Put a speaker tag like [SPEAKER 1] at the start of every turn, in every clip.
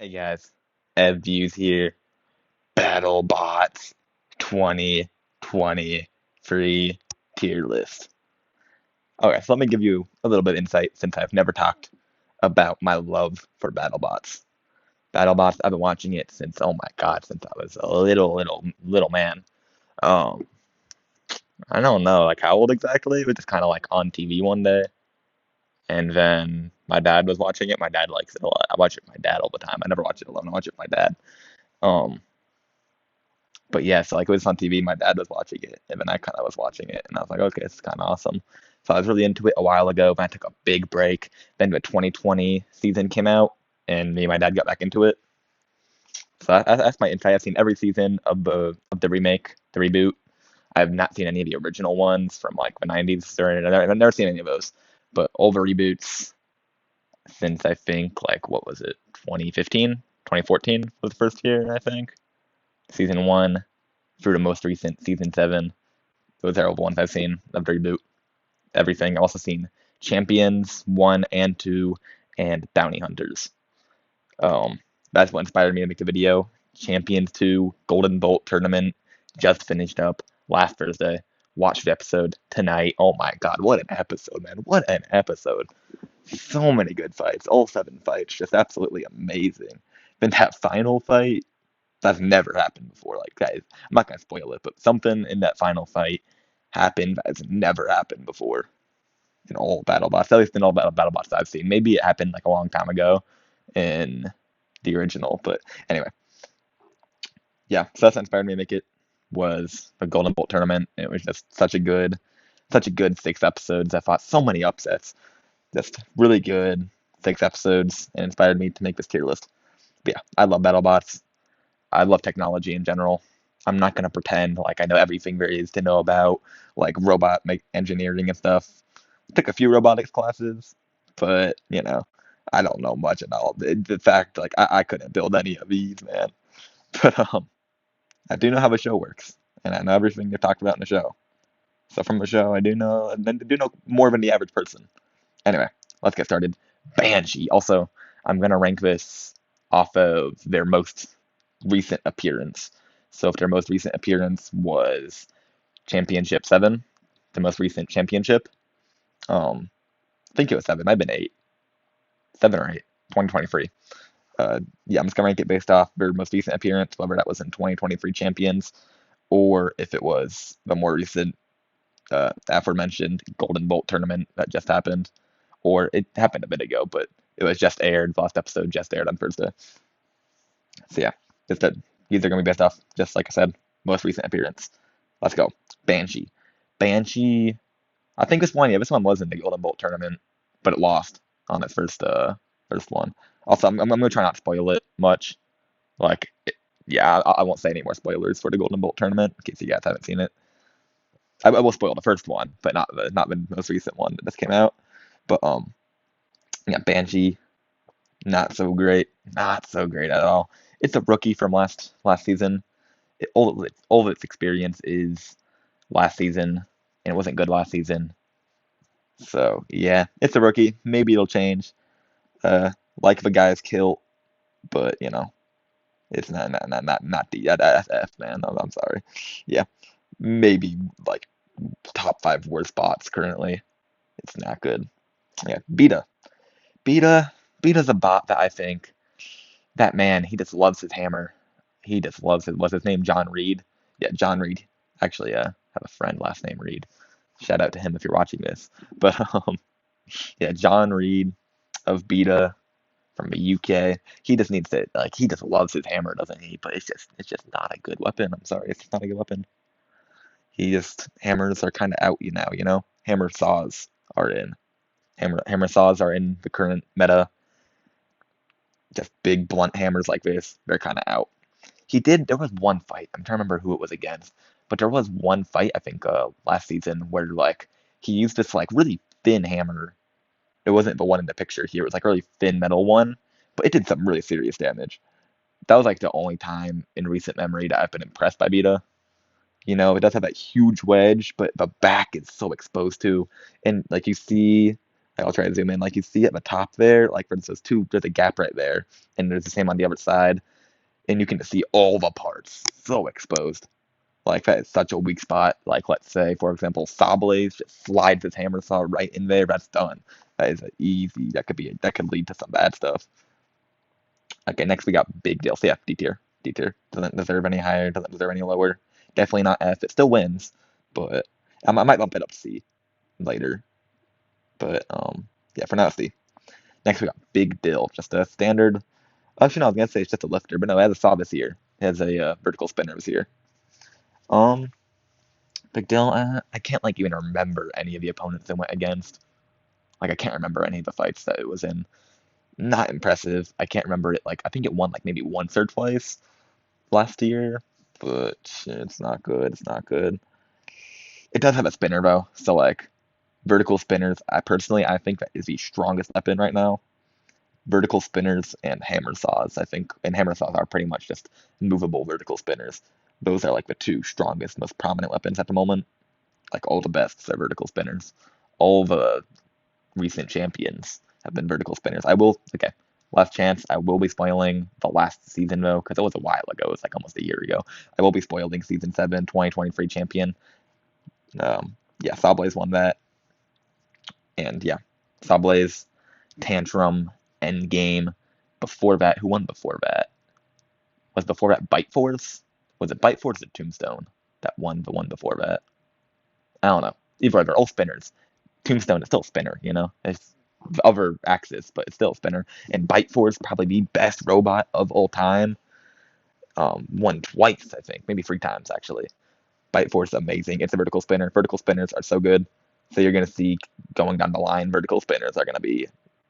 [SPEAKER 1] Hey guys, Ev Views here. Battlebots 2023 tier list. Okay, so let me give you a little bit of insight since I've never talked about my love for Battlebots. Battlebots, I've been watching it since, oh my God, since I was a little man. Um, I don't know like how old exactly. It was just kind of like on TV one day, and then my dad was watching it. My dad likes it a lot. I watch it with my dad all the time. I never watch it alone. I watch it with my dad. Um, But yeah, so like it was on TV, my dad was watching it, and then I kind of was watching it, and I was like, okay, it's kind of awesome. So I was really into it a while ago, but I took a big break. Then the 2020 season came out, and me and my dad got back into it. So that's my insight. I've seen every season of the remake, the reboot. I have not seen any of the original ones from like the 90s or I've never seen any of those. But all the reboots since I think like what was it, 2015, 2014 was the first year, I think. Season one through the most recent season seven. Those are all the ones I've seen of the reboot. Everything. I've also seen Champions 1 and 2 and Bounty Hunters. Um, that's what inspired me to make the video. Champions 2 Golden Bolt Tournament just finished up last Thursday. Watched the episode tonight. Oh my God, what an episode, man. What an episode. So many good fights. All seven fights. Just absolutely amazing. Then that final fight, that's never happened before. Like, guys, I'm not gonna spoil it, but something in that final fight happened that has never happened before in all BattleBots. At least in all BattleBots I've seen. Maybe it happened like a long time ago in the original, but anyway, yeah. So that's what inspired me to make it was the Golden Bolt tournament. It was just such a good 6 episodes. I thought so many upsets. Just really good 6 episodes, and inspired me to make this tier list. But yeah, I love BattleBots. I love technology in general. I'm not gonna pretend like I know everything there is to know about like robot engineering and stuff. Took a few robotics classes, but I don't know much at all. The fact like I couldn't build any of these, man. But I do know how the show works, and I know everything they talked about in the show. So from the show, I do know more than the average person. Anyway, let's get started. Banshee. Also, I'm gonna rank this off of their most recent appearance. So if their most recent appearance was Championship 7, the most recent championship, I think it was 7, might have been 8, 7 or 8, 2023. Yeah, I'm just gonna rank it based off their most recent appearance, whether that was in 2023 champions or if it was the more recent aforementioned Golden Bolt tournament that just happened, or it happened a bit ago, but it was just aired. The last episode just aired on Thursday. So yeah, just that these are gonna be based off, just like I said, most recent appearance. Let's go. Banshee. Banshee. I think this one was in the Golden Bolt tournament, but it lost on its first one. Also, I'm gonna try not to spoil it much. Like, yeah, I won't say any more spoilers for the Golden Bolt tournament in case you guys haven't seen it. I will spoil the first one, but not the most recent one that just came out. But yeah, Banshee, not so great at all. It's a rookie from last season. All of its experience is last season, and it wasn't good last season. So yeah, it's a rookie. Maybe it'll change. Uh, like the guy's kilt, but it's not the F, man. I'm sorry. Yeah, maybe like top 5 worst bots currently. It's not good. Yeah, Beta, Beta's a bot that I think that man, he just loves his hammer. He just loves it. What's his name? John Reed. Yeah, John Reed. Actually, have a friend last name Reed. Shout out to him if you're watching this. But yeah, John Reed of Beta from the UK. He just needs to like he just loves his hammer, doesn't he? But it's just not a good weapon. I'm sorry, it's just not a good weapon. He just hammers are kind of out, Hammer saws are in. Hammer saws are in the current meta. Just big blunt hammers like this, they're kind of out. There was one fight. I'm trying to remember who it was against, but there was one fight I think last season where like he used this like really thin hammer. It wasn't the one in the picture here. It was like a really thin metal one, but it did some really serious damage. That was like the only time in recent memory that I've been impressed by Beta. It does have that huge wedge, but the back is so exposed too. And like you see Like, I'll try to zoom in. Like you see at the top there, like for instance, there's a gap right there, and there's the same on the other side, and you can see all the parts so exposed. Like that is such a weak spot. Like let's say, for example, Sawblaze just slides his hammer saw right in there. That's done. That is easy. That could lead to some bad stuff. Okay, next we got Big Deal. So yeah, D tier. D tier doesn't deserve any higher. Doesn't deserve any lower. Definitely not F. It still wins, but I might bump it up to C later. But yeah, for now it's D. Next we got Big Dill, just a standard. Actually, no, I was gonna say it's just a lifter, but no, it has a saw this year. It has a vertical spinner this year. Um, Big Dill, I can't like even remember any of the opponents it went against. Like I can't remember any of the fights that it was in. Not impressive. I can't remember it. Like I think it won like maybe once or twice last year, but it's not good. It's not good. It does have a spinner though, so like vertical spinners. I think that is the strongest weapon right now. Vertical spinners and hammer saws. I think, and hammer saws are pretty much just movable vertical spinners. Those are like the two strongest, most prominent weapons at the moment. Like all the best are vertical spinners. All the recent champions have been vertical spinners. Okay, last chance. I will be spoiling the last season though, because it was a while ago. It was like almost a year ago. I will be spoiling season 7, 2023 champion. Yeah, Sawblaze won that. And yeah, Sawblaze, Tantrum, Endgame. Before that, who won before that? Was before that Bite Force? Was it Bite Force or Tombstone that won the one before that? I don't know. Either way, they're all spinners. Tombstone is still a spinner, you know? It's the other axis, but it's still a spinner. And Bite Force, probably the best robot of all time. Won twice, I think, maybe 3 times actually. Bite Force is amazing. It's a vertical spinner. Vertical spinners are so good. So you're gonna see going down the line, vertical spinners are gonna be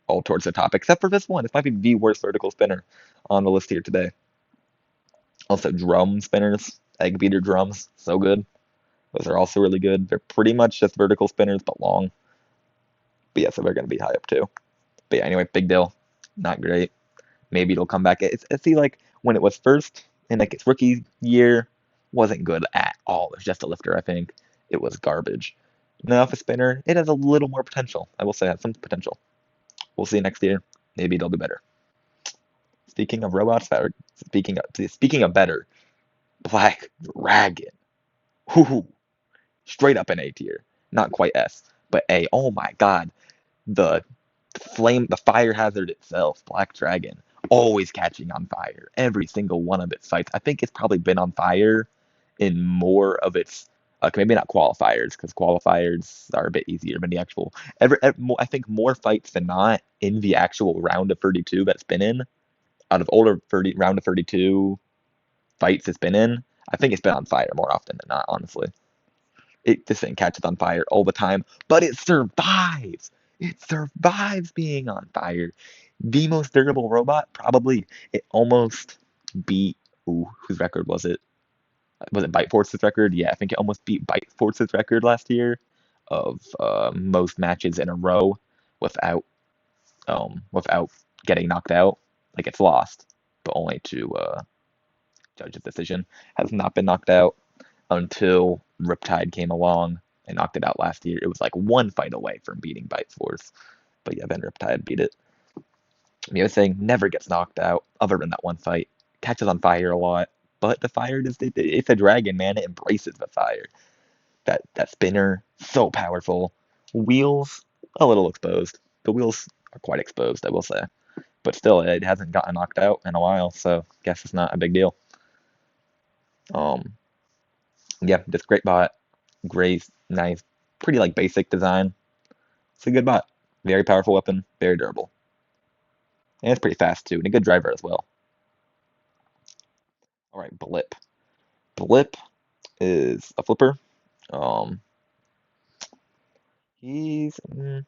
[SPEAKER 1] all towards the top, except for this one. This might be the worst vertical spinner on the list here today. Also, drum spinners, egg beater drums, so good. Those are also really good. They're pretty much just vertical spinners, but long. But yeah, so they're gonna be high up too. But yeah, anyway, Big Deal, not great. Maybe it'll come back. It's see like when it was first in like its rookie year, wasn't good at all. It's just a lifter, I think. It was garbage. Now if a spinner, it has a little more potential. I will say it has some potential. We'll see next year. Maybe it'll do better. Speaking of robots that are speaking of better, Black Dragon. Whoo, straight up an A tier. Not quite S, but A. Oh my god. The the fire hazard itself, Black Dragon, always catching on fire. Every single one of its fights. I think it's probably been on fire in more of its, maybe not qualifiers, because qualifiers are a bit easier than the actual. I think more fights than not in the actual round of 32 that it's been in, out of older round of 32 fights it's been in, I think it's been on fire more often than not, honestly. This thing catches on fire all the time, but it survives. It survives being on fire. The most durable robot, probably. It almost beat. Ooh, whose record was it? Was it Bite Force's record? Yeah, I think it almost beat Bite Force's record last year of most matches in a row without without getting knocked out. Like it's lost, but only to judge's decision. Has not been knocked out until Riptide came along and knocked it out last year. It was like one fight away from beating Bite Force. But yeah, then Riptide beat it. The thing never gets knocked out other than that one fight. Catches on fire a lot. But the fire is it's a dragon, man. It embraces the fire. That spinner, so powerful. Wheels, a little exposed. The wheels are quite exposed, I will say. But still, it hasn't gotten knocked out in a while, so I guess it's not a big deal. Yeah, this great bot, great, nice, pretty like basic design. It's a good bot. Very powerful weapon, very durable. And it's pretty fast too, and a good driver as well. Alright, Blip. Blip is a flipper. Um he's I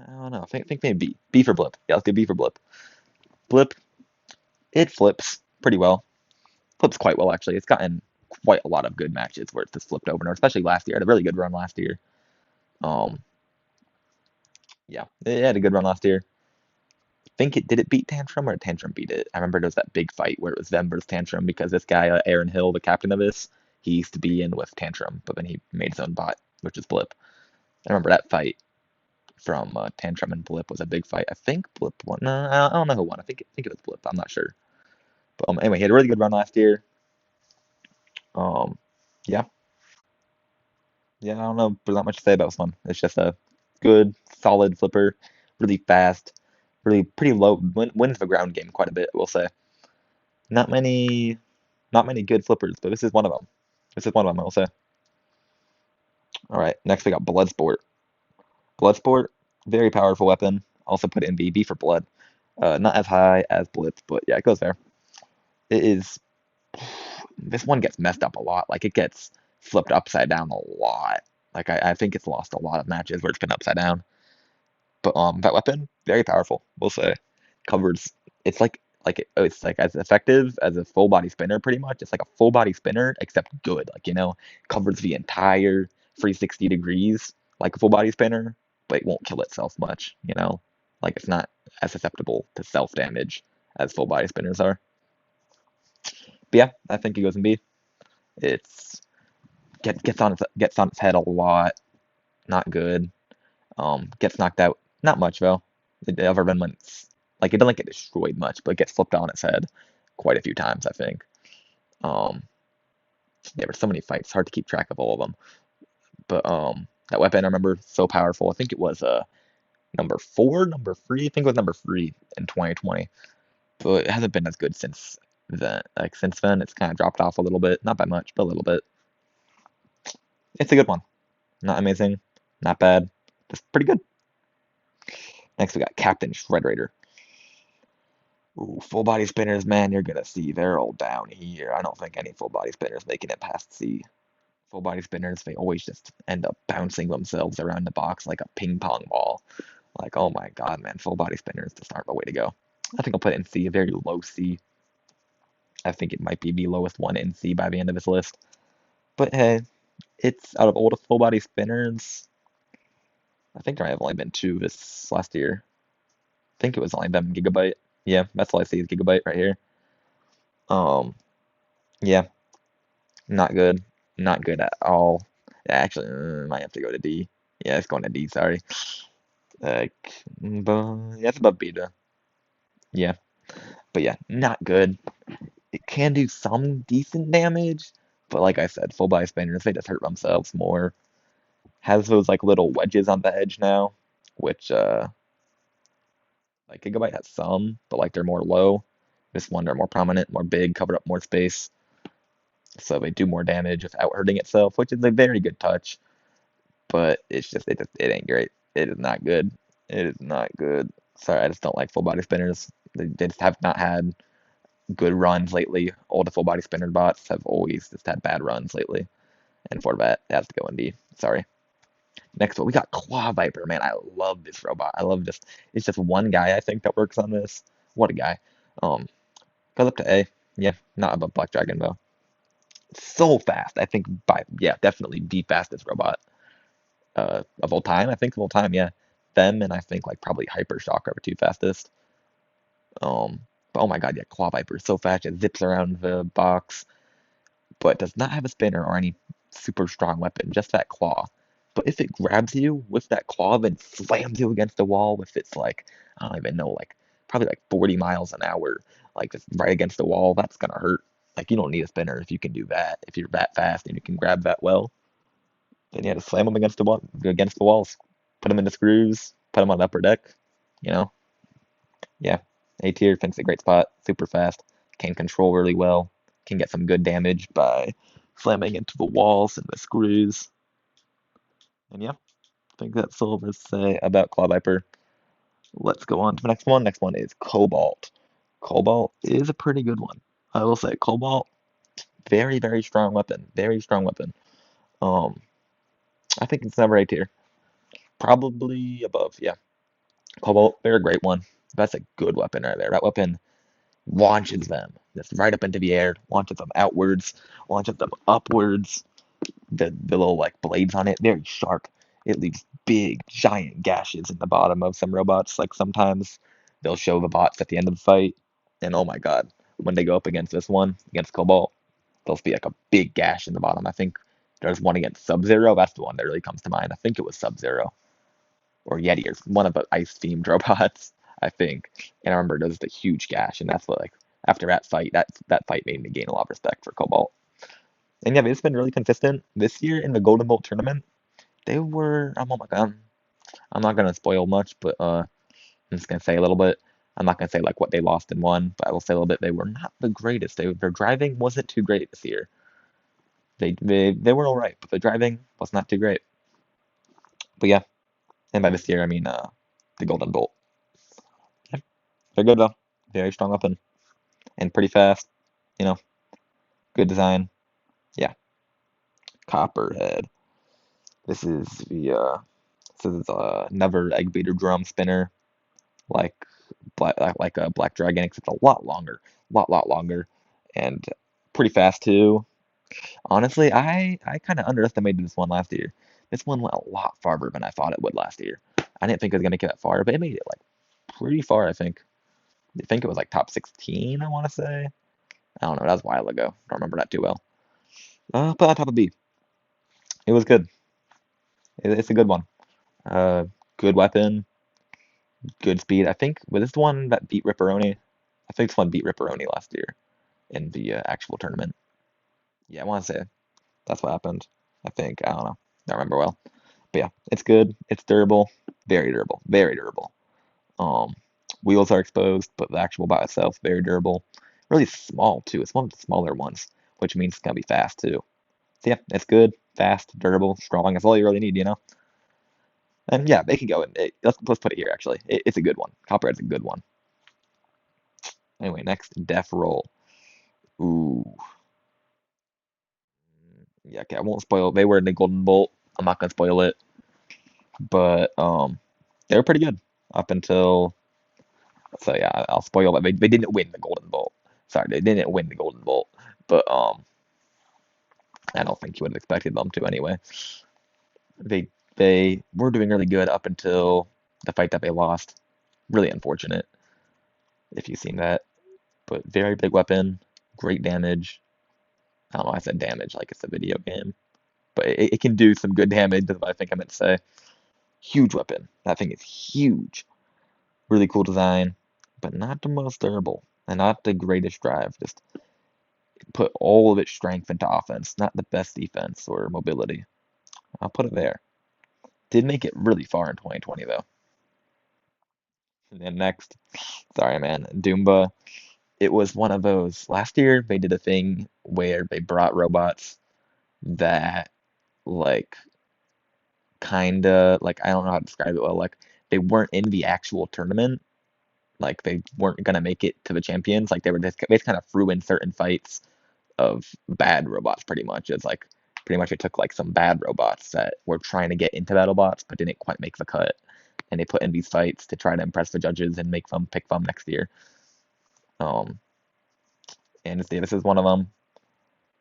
[SPEAKER 1] don't know. Think maybe B. B for Blip. Yeah, let's do B for Blip. Blip, it flips pretty well. Flips quite well actually. It's gotten quite a lot of good matches where it's just flipped over, especially last year. It had a really good run last year. Um yeah, it had a good run last year. Think it did it beat Tantrum or Tantrum beat it? I remember there was that big fight where it was them versus Tantrum because this guy Aaron Hill, the captain of this, he used to be in with Tantrum, but then he made his own bot, which is Blip. I remember that fight. from Tantrum and Blip was a big fight. I think Blip won. No, I don't know who won. I think it was Blip. I'm not sure. But anyway, he had a really good run last year. Um, yeah, yeah. I don't know. There's not much to say about this one. It's just a good, solid flipper, really fast, really pretty low. Wins the ground game quite a bit. We'll say not many, not many good flippers, but this is one of them. This is one of them. I will say. All right, next we got Bloodsport. Bloodsport, very powerful weapon. Also put in B for blood. Not as high as Blitz, but yeah, it goes there. It is. This one gets messed up a lot. Like it gets flipped upside down a lot. Like I think it's lost a lot of matches where it's been upside down. But that weapon, very powerful. We'll say, covers. It's it's like as effective as a full body spinner, pretty much. It's like a full body spinner, except good. Like covers the entire 360 degrees like a full body spinner, but it won't kill itself much. Like it's not as susceptible to self damage as full body spinners are. But yeah, I think he goes in B. It's gets on its head a lot. Not good. Gets knocked out. Not much though. It ever been when it's like it doesn't get destroyed much, but it gets flipped on its head quite a few times, I think. Um, there were so many fights, hard to keep track of all of them. But that weapon I remember so powerful. I think it was number four, number three. I think it was number three in 2020. But it hasn't been as good since then. Like since then, it's kind of dropped off a little bit, not by much, but a little bit. It's a good one. Not amazing, not bad, just pretty good. Next, we got Captain Shredrator. Ooh, full body spinners, man, you're gonna see they're all down here. I don't think any full body spinners making it past C. Full body spinners, they always just end up bouncing themselves around the box like a ping pong ball. Like, oh my god, man, full body spinners just aren't the way to go. I think I'll put it in C, a very low C. I think it might be the lowest one in C by the end of this list. But hey, it's out of all the full body spinners. I think there have only been two this last year. I think it was only them Gigabyte. Yeah, that's all I see is Gigabyte right here. Um, yeah, not good. Not good at all. Yeah, actually, might have to go to D. Yeah, it's going to D, sorry. Like, but yeah, it's above beta. Yeah, but yeah, not good. It can do some decent damage, but like I said, full body spinners, they just hurt themselves more. Has those like little wedges on the edge now, which like Gigabyte has some, but like they're more low. This one they're more prominent, more big, cover up more space. So they do more damage without hurting itself, which is a very good touch. But it ain't great. It is not good. It is not good. Sorry, I just don't like full body spinners. They just have not had good runs lately. All the full body spinner bots have always just had bad runs lately. And for that, it has to go in D. Sorry. Next one, we got Claw Viper. Man, I love this robot. I love just it's just one guy I think that works on this. What a guy. Um, goes up to A. Yeah, not above Black Dragon though. So fast. I think definitely the fastest robot of all time. I think of all time, yeah. Them and I think like probably Hypershock are the two fastest. But oh my god, yeah, Claw Viper is so fast. It zips around the box, but does not have a spinner or any super strong weapon, just that claw. But if it grabs you with that claw, then slams you against the wall with its like, I don't even know, like probably like 40 miles an hour, like just right against the wall, that's gonna hurt. Like you don't need a spinner if you can do that. If you're that fast and you can grab that well, then you have to slam them against the walls, put them into screws, put them on the upper deck. You know, yeah. A tier thinks a great spot, super fast, can control really well, can get some good damage by slamming into the walls and the screws. And yeah, I think that's all to say about Claw Viper. Let's go on to the next one. Next one is Cobalt. Cobalt is a pretty good one. I will say Cobalt, very, very strong weapon. Very strong weapon. Um, I think it's number A tier. Probably above, yeah. Cobalt, they're a great one. That's a good weapon right there. That weapon launches them just right up into the air, launches them outwards, launches them upwards. The little like blades on it, very sharp. It leaves big, giant gashes in the bottom of some robots. Like sometimes they'll show the bots at the end of the fight, and oh my god, when they go up against this one, against Cobalt, there'll be like a big gash in the bottom. I think there's one against Sub-Zero. That's the one that really comes to mind. I think it was Sub-Zero. or Yeti, or one of the ice themed robots, I think. And I remember it was a huge gash, and that's what like after that fight, that fight made me gain a lot of respect for Cobalt. And yeah, it's been really consistent this year in the Golden Bolt tournament. They were, oh my god, I'm not gonna spoil much, but I'm just gonna say a little bit. I'm not gonna say like what they lost and won, but I will say a little bit. They were not the greatest. Their driving wasn't too great this year. They were all right, but the driving was not too great. But yeah, and by this year I mean the Golden Bolt. Yeah, they're good though. Very strong weapon and pretty fast. You know, good design. Yeah, Copperhead. This is this is another egg beater drum spinner like like a Black Dragon, except a lot longer, lot longer, and pretty fast too. Honestly, I kind of underestimated this one last year. This one went a lot farther than I thought it would last year. I didn't think it was gonna get that far, but it made it like pretty far. I think it was like top 16. I want to say. I don't know. That was a while ago. Don't remember that too well. But on top of B, it was good. It's a good one. Uh, good weapon, good speed. I think was this the one that beat Ripperoni? I think this one beat Ripperoni last year in the actual tournament. Yeah, I want to say that's what happened. I think. I don't know. Don't remember well. But yeah, it's good. It's durable. Very durable. Very durable. Um, Wheels are exposed, but the actual by itself, very durable. Really small too. It's one of the smaller ones, which means it's gonna be fast too. So yeah, it's good, fast, durable, strong. That's all you really need, you know. And yeah, they can go in. Let's put it here. Actually, it's a good one. Copperhead's a good one. Anyway, next, Death Roll. Ooh, yeah. Okay, I won't spoil. They were in the Golden Bolt. I'm not gonna spoil it, but they were pretty good up until. So yeah, I'll spoil that. They didn't win the Golden Bolt. Sorry, they didn't win the Golden Bolt, but I don't think you would have expected them to anyway. They were doing really good up until the fight that they lost. Really unfortunate if you've seen that. But very big weapon, great damage. I don't know, I said damage like it's a video game, but it can do some good damage. That's what I think I meant to say. Huge weapon. That thing is huge. Really cool design, but not the most durable and not the greatest drive. Just put all of its strength into offense, not the best defense or mobility. I'll put it there. Did make it really far in 2020 though. And then next, sorry man, Doomba. It was one of those. Last year they did a thing where they brought robots that like kinda like I don't know how to describe it well. Like they weren't in the actual tournament. Like they weren't gonna make it to the champions. Like they just kind of threw in certain fights of bad robots pretty much. It's like pretty much it took like some bad robots that were trying to get into BattleBots but didn't quite make the cut. And they put in these fights to try to impress the judges and make them pick them next year. Um, and this is one of them,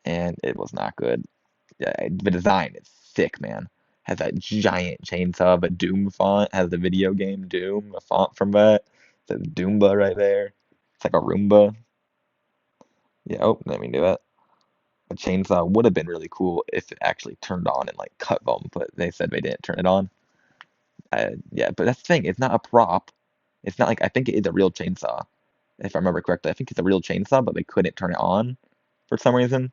[SPEAKER 1] and it was not good. Yeah, the design is sick, man. Has that giant chainsaw, but Doom font has the video game Doom, the font from that. It says Doomba right there. It's like a Roomba. Yeah, oh, let me do that. A chainsaw would have been really cool if it actually turned on and like cut them, but they said they didn't turn it on. Yeah, but that's the thing. It's not a prop. It's not like I think it is a real chainsaw, if I remember correctly. I think it's a real chainsaw, but they couldn't turn it on for some reason.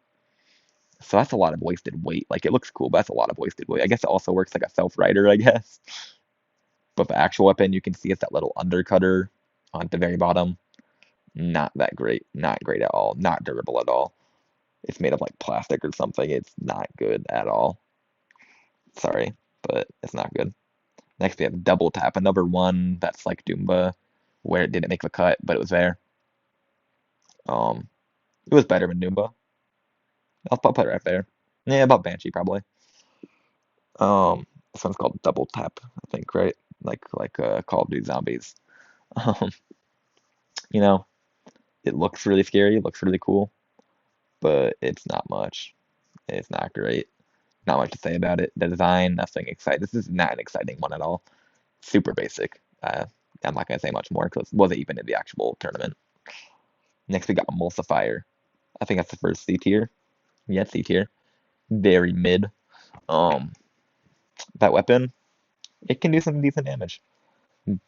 [SPEAKER 1] So that's a lot of wasted weight. Like it looks cool, but that's a lot of wasted weight. I guess it also works like a self-rider, I guess. But the actual weapon, you can see it's that little undercutter on the very bottom. Not that great. Not great at all. Not durable at all. It's made of like plastic or something. It's not good at all. Sorry, but it's not good. Next we have Double Tap, another one that's like Doomba, where it didn't make the cut, but it was there. Um, it was better than Doomba. I'll put it right there. Yeah, about Banshee probably. This one's called Double Tap, I think, right? Like Call of Duty Zombies. Um, you know, it looks really scary, it looks really cool, but it's not much. It's not great. Not much to say about it. The design, nothing exciting. This is not an exciting one at all. Super basic. I'm not gonna say much more because it wasn't even in the actual tournament. Next we got Emulsifier. I think that's the first C tier. Yeah, C tier. Very mid. Um, that weapon. It can do some decent damage,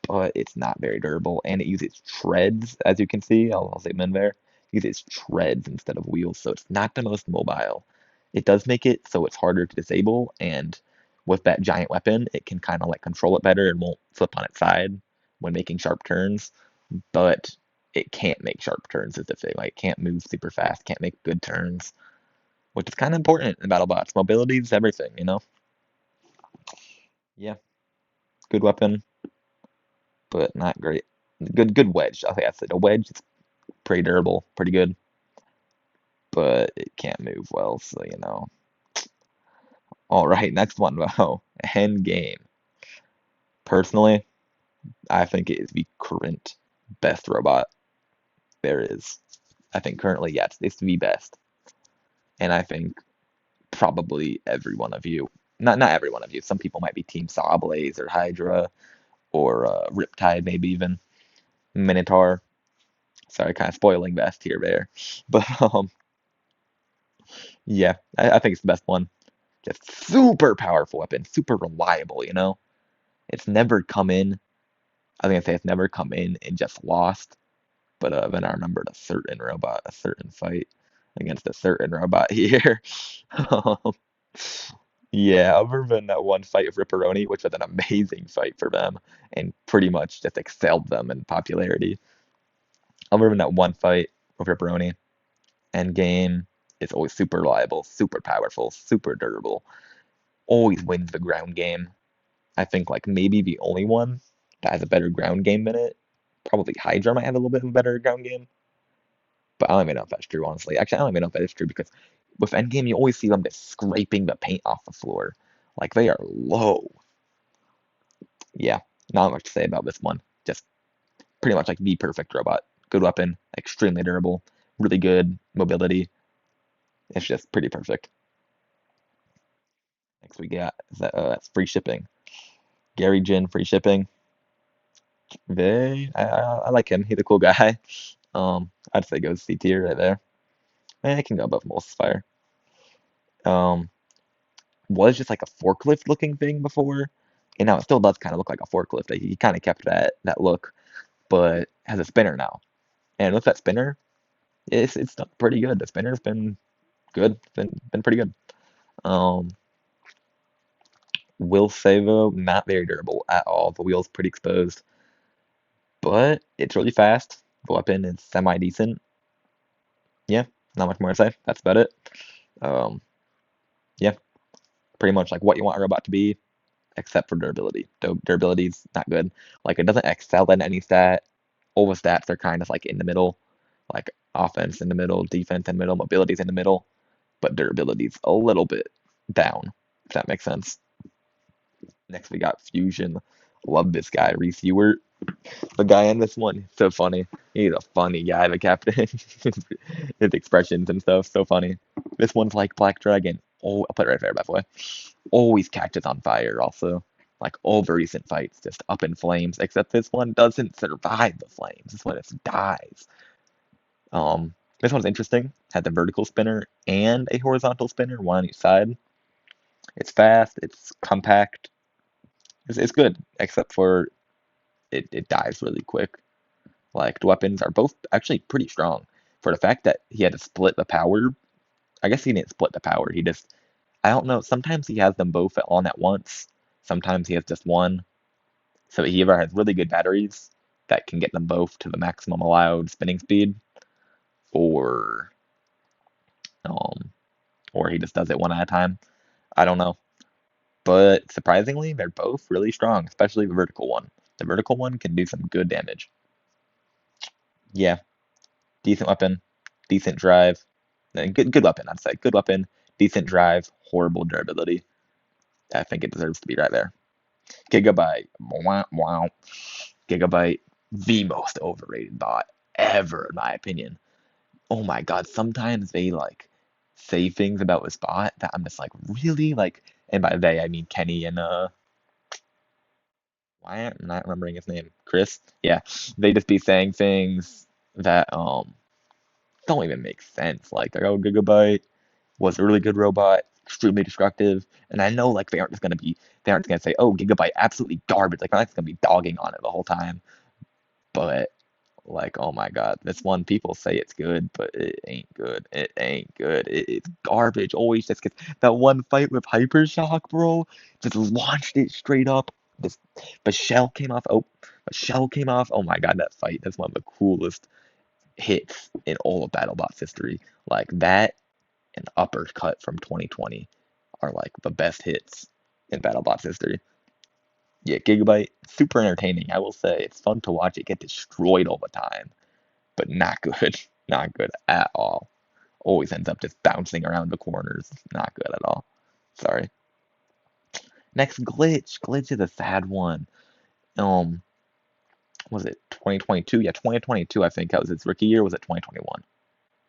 [SPEAKER 1] but it's not very durable, and it uses treads, as you can see. I'll zoom in there. It uses treads instead of wheels, so it's not the most mobile. It does make it so it's harder to disable, and with that giant weapon, it can kind of like control it better and won't flip on its side when making sharp turns, but it can't make sharp turns is the thing. Like, can't move super fast, can't make good turns, which is kind of important in BattleBots. Mobility is everything, you know? Yeah, good weapon, but not great. Good wedge. I think that's it. A wedge is pretty durable, pretty good, but it can't move well, so you know. All right, next one. Wow, End Game. Personally, I think it is the current best robot there is. I think currently, yes, it's the best, and I think probably every one of you, not every one of you. Some people might be Team Sawblaze or Hydra or Riptide, maybe even Minotaur. Sorry, kind of spoiling best here there, but yeah, I think it's the best one. Just super powerful weapon, super reliable, you know? It's never come in. I was gonna say it's never come in and just lost, but then I remembered a certain robot, a certain fight against a certain robot here. Um, yeah, other than that one fight of Ripperoni, which was an amazing fight for them and pretty much just excelled them in popularity. Other than that one fight with Ripperoni, Endgame is always super reliable, super powerful, super durable, always wins the ground game. I think like maybe the only one that has a better ground game than it, probably Hydra might have a little bit of a better ground game, but I don't even know if that's true, honestly. Actually, I don't even know if that is true because with Endgame, you always see them just scraping the paint off the floor. Like they are low. Yeah, not much to say about this one. Just pretty much like the perfect robot. Good weapon, extremely durable, really good mobility. It's just pretty perfect. Next we got is that's free shipping. Gary Jin, free shipping. I like him. He's a cool guy. I'd say go C tier right there. I can go above Molds Fire. Um, was just like a forklift looking thing before, and now it still does kind of look like a forklift. Like, he kind of kept that look, but has a spinner now. And with that spinner, it's done pretty good. The spinner's been good. Been pretty good. Um, will say though, not very durable at all. The wheel's pretty exposed, but it's really fast. The weapon is semi decent. Yeah, not much more to say. That's about it. Um, yeah, pretty much like what you want a robot to be, except for durability. Durability's not good. Like it doesn't excel in any stat. All the stats are kind of like in the middle, like offense in the middle, defense in the middle, mobility's in the middle, but durability's a little bit down, if that makes sense. Next we got Fusion. Love this guy, Reese Ewert. The guy in this one, so funny. He's a funny guy, the captain. His expressions and stuff, so funny. This one's like Black Dragon. Oh, I'll put it right there, by the way. Always catches on fire, also. Like all the recent fights, just up in flames. Except this one doesn't survive the flames. This one just dies. This one's interesting. Had the vertical spinner and a horizontal spinner, one on each side. It's fast. It's compact. It's good, except for it dies really quick. Like the weapons are both actually pretty strong. For the fact that he had to split the power, I guess he didn't split the power. He just, I don't know. Sometimes he has them both on at once. Sometimes he has just one. So he either has really good batteries that can get them both to the maximum allowed spinning speed, or um, or he just does it one at a time. I don't know. But surprisingly, they're both really strong, especially the vertical one. The vertical one can do some good damage. Yeah, decent weapon, decent drive, and good weapon. I'd say good weapon, decent drive, horrible durability. I think it deserves to be right there. Gigabyte, wow, wow. Gigabyte, the most overrated bot ever, in my opinion. Oh my god, sometimes they like say things about this bot that I'm just like, really? Like, and by they I mean Kenny and why am I not remembering his name? Chris? Yeah. They just be saying things that don't even make sense. Like, oh, Gigabyte was a really good robot. extremely destructive. And I know like they aren't gonna say, oh, Gigabyte absolutely garbage. Like they're not gonna be dogging on it the whole time. But like, oh my God, this one people say it's good, but it ain't good. It ain't good. It's garbage. Always just gets that one fight with Hypershock, bro. Just launched it straight up. This but shell came off. Oh, a shell came off. Oh my God, that fight. That's one of the coolest hits in all of BattleBots history. Like that and uppercut from 2020 are like the best hits in BattleBots history. Yeah, Gigabyte, super entertaining. I will say it's fun to watch it get destroyed all the time, but not good. Not good at all. Always ends up just bouncing around the corners. Not good at all. Sorry. Next, Glitch. Glitch is a sad one. Um, was it 2022? Yeah, 2022. I think that was its rookie year. Was it 2021?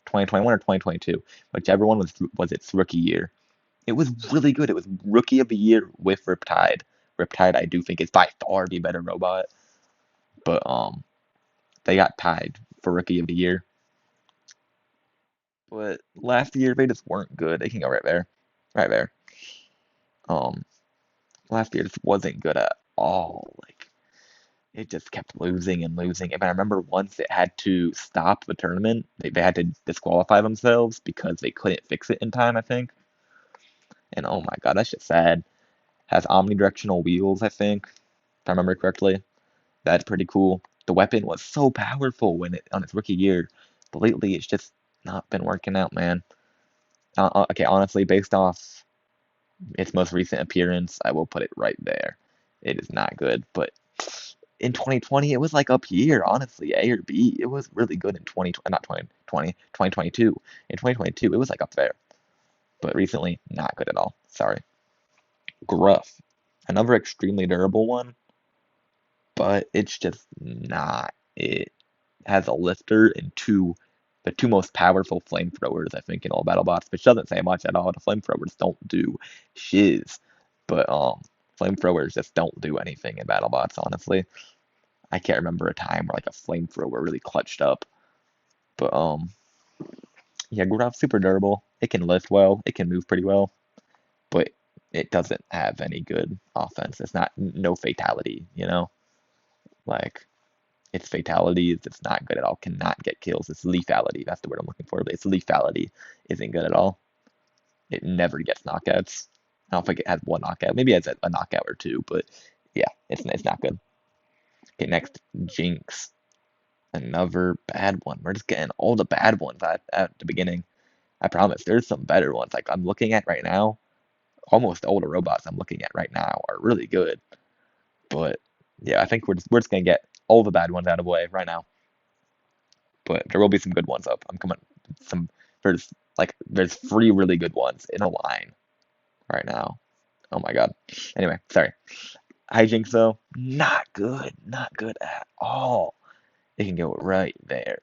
[SPEAKER 1] 2021 or 2022? Whichever one was its rookie year. It was really good. It was rookie of the year with Riptide. Riptide, I do think is by far the better robot, but they got tied for rookie of the year. But last year they just weren't good. They can go right there, right there. Um, last year just wasn't good at all. Like it just kept losing and losing. And I remember once it had to stop the tournament. They had to disqualify themselves because they couldn't fix it in time, I think. And oh my God, that's just sad. Has omnidirectional wheels, I think, if I remember correctly. That's pretty cool. The weapon was so powerful when it on its rookie year, but lately it's just not been working out, man. Okay, honestly, based off its most recent appearance, I will put it right there. It is not good, but in 2020, it was like up here, honestly, A or B. It was really good in 2020, not 2020, 2022. In 2022, it was like up there, but recently, not good at all. Sorry. Gruff, another extremely durable one, but it's just not it. Has a lifter and the two most powerful flamethrowers, I think, in all BattleBots, which doesn't say much at all. The flamethrowers don't do shiz, but flamethrowers just don't do anything in BattleBots, honestly. I can't remember a time where like a flamethrower really clutched up. But yeah, Grudov's super durable. It can lift well, it can move pretty well, but it doesn't have any good offense. It's not no fatality, you know? Like its fatality is it's not good at all. Cannot get kills. It's lethality. That's the word I'm looking for. But its lethality isn't good at all. It never gets knockouts. I don't think it has one knockout. Maybe it has a knockout or two, but yeah, it's not good. Okay, next, Jinx. Another bad one. We're just getting all the bad ones at the beginning. I promise. There's some better ones. Like I'm looking at right now. Almost all the robots I'm looking at right now are really good. But yeah, I think we're just gonna get all the bad ones out of the way right now. But there will be some good ones up. I'm coming. Some there's three really good ones in a line right now. Oh my God. Anyway, sorry. Hijinks though, not good. Not good at all. It can go right there.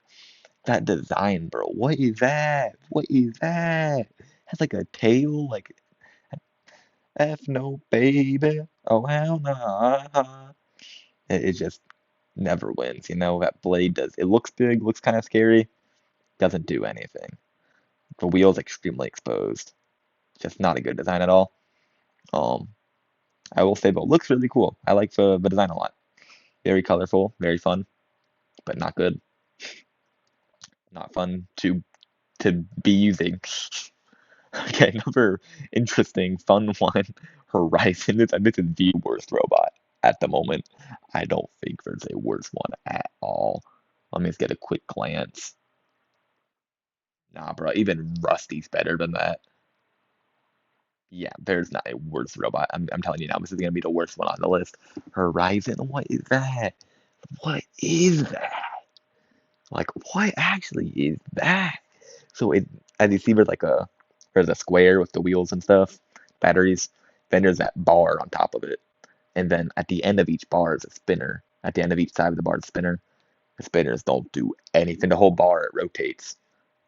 [SPEAKER 1] That design, bro. What is that? What is that? It has like a tail, like F no baby. Oh hell no. It just never wins. You know that blade does. It looks big, looks kind of scary. Doesn't do anything. The wheel's extremely exposed. Just not a good design at all. Um, I will say, but it looks really cool. I like the design a lot. Very colorful, very fun, but not good. Not fun to be using. Okay, another interesting, fun one. Horizon is this is the worst robot at the moment. I don't think there's a worse one at all. Let me just get a quick glance. Nah, bro, even Rusty's better than that. Yeah, there's not a worse robot. I'm telling you now, this is gonna be the worst one on the list. Horizon, what is that? What is that? Like, what actually is that? So it, as you see, there's a square with the wheels and stuff, batteries. Then there's that bar on top of it, and then at the end of each bar is a spinner. At the end of each side of the bar is a spinner. The spinners don't do anything. The whole bar it rotates.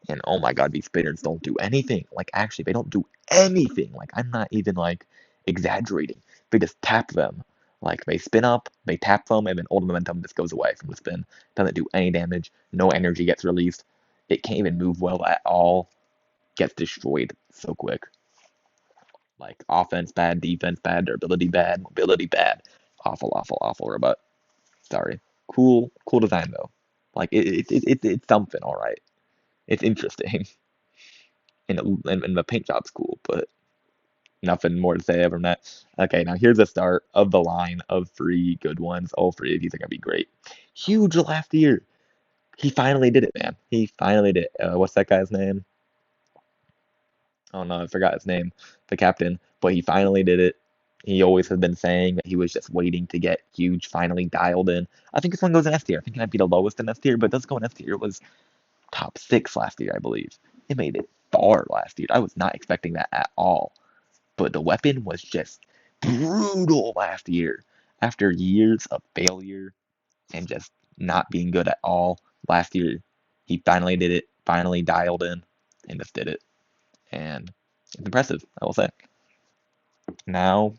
[SPEAKER 1] And oh my God, these spinners don't do anything. Like actually, they don't do anything. Like I'm not even like exaggerating. They just tap them. Like they spin up, they tap them, and then all the momentum just goes away from the spin. Doesn't do any damage. No energy gets released. It can't even move well at all. Gets destroyed so quick. Like offense bad, defense bad, durability bad, mobility bad. Awful, awful, awful robot. Sorry. Cool design though. Like it's something, all right. It's interesting, and the paint job's cool, but nothing more to say ever than that. Okay, now here's the start of the line of three good ones. All three of these are gonna be great. Huge last year. He finally did it, man. He finally did it. What's that guy's name? Oh no, I forgot his name. The captain. But he finally did it. He always has been saying that he was just waiting to get huge finally dialed in. I think this one goes in S tier. I think it might be the lowest in S tier, but it does go in S tier. It was top six last year, I believe. It made it far last year. I was not expecting that at all. But the weapon was just brutal last year. After years of failure and just not being good at all, last year he finally did it, finally dialed in, and just did it. And it's impressive, I will say. Now,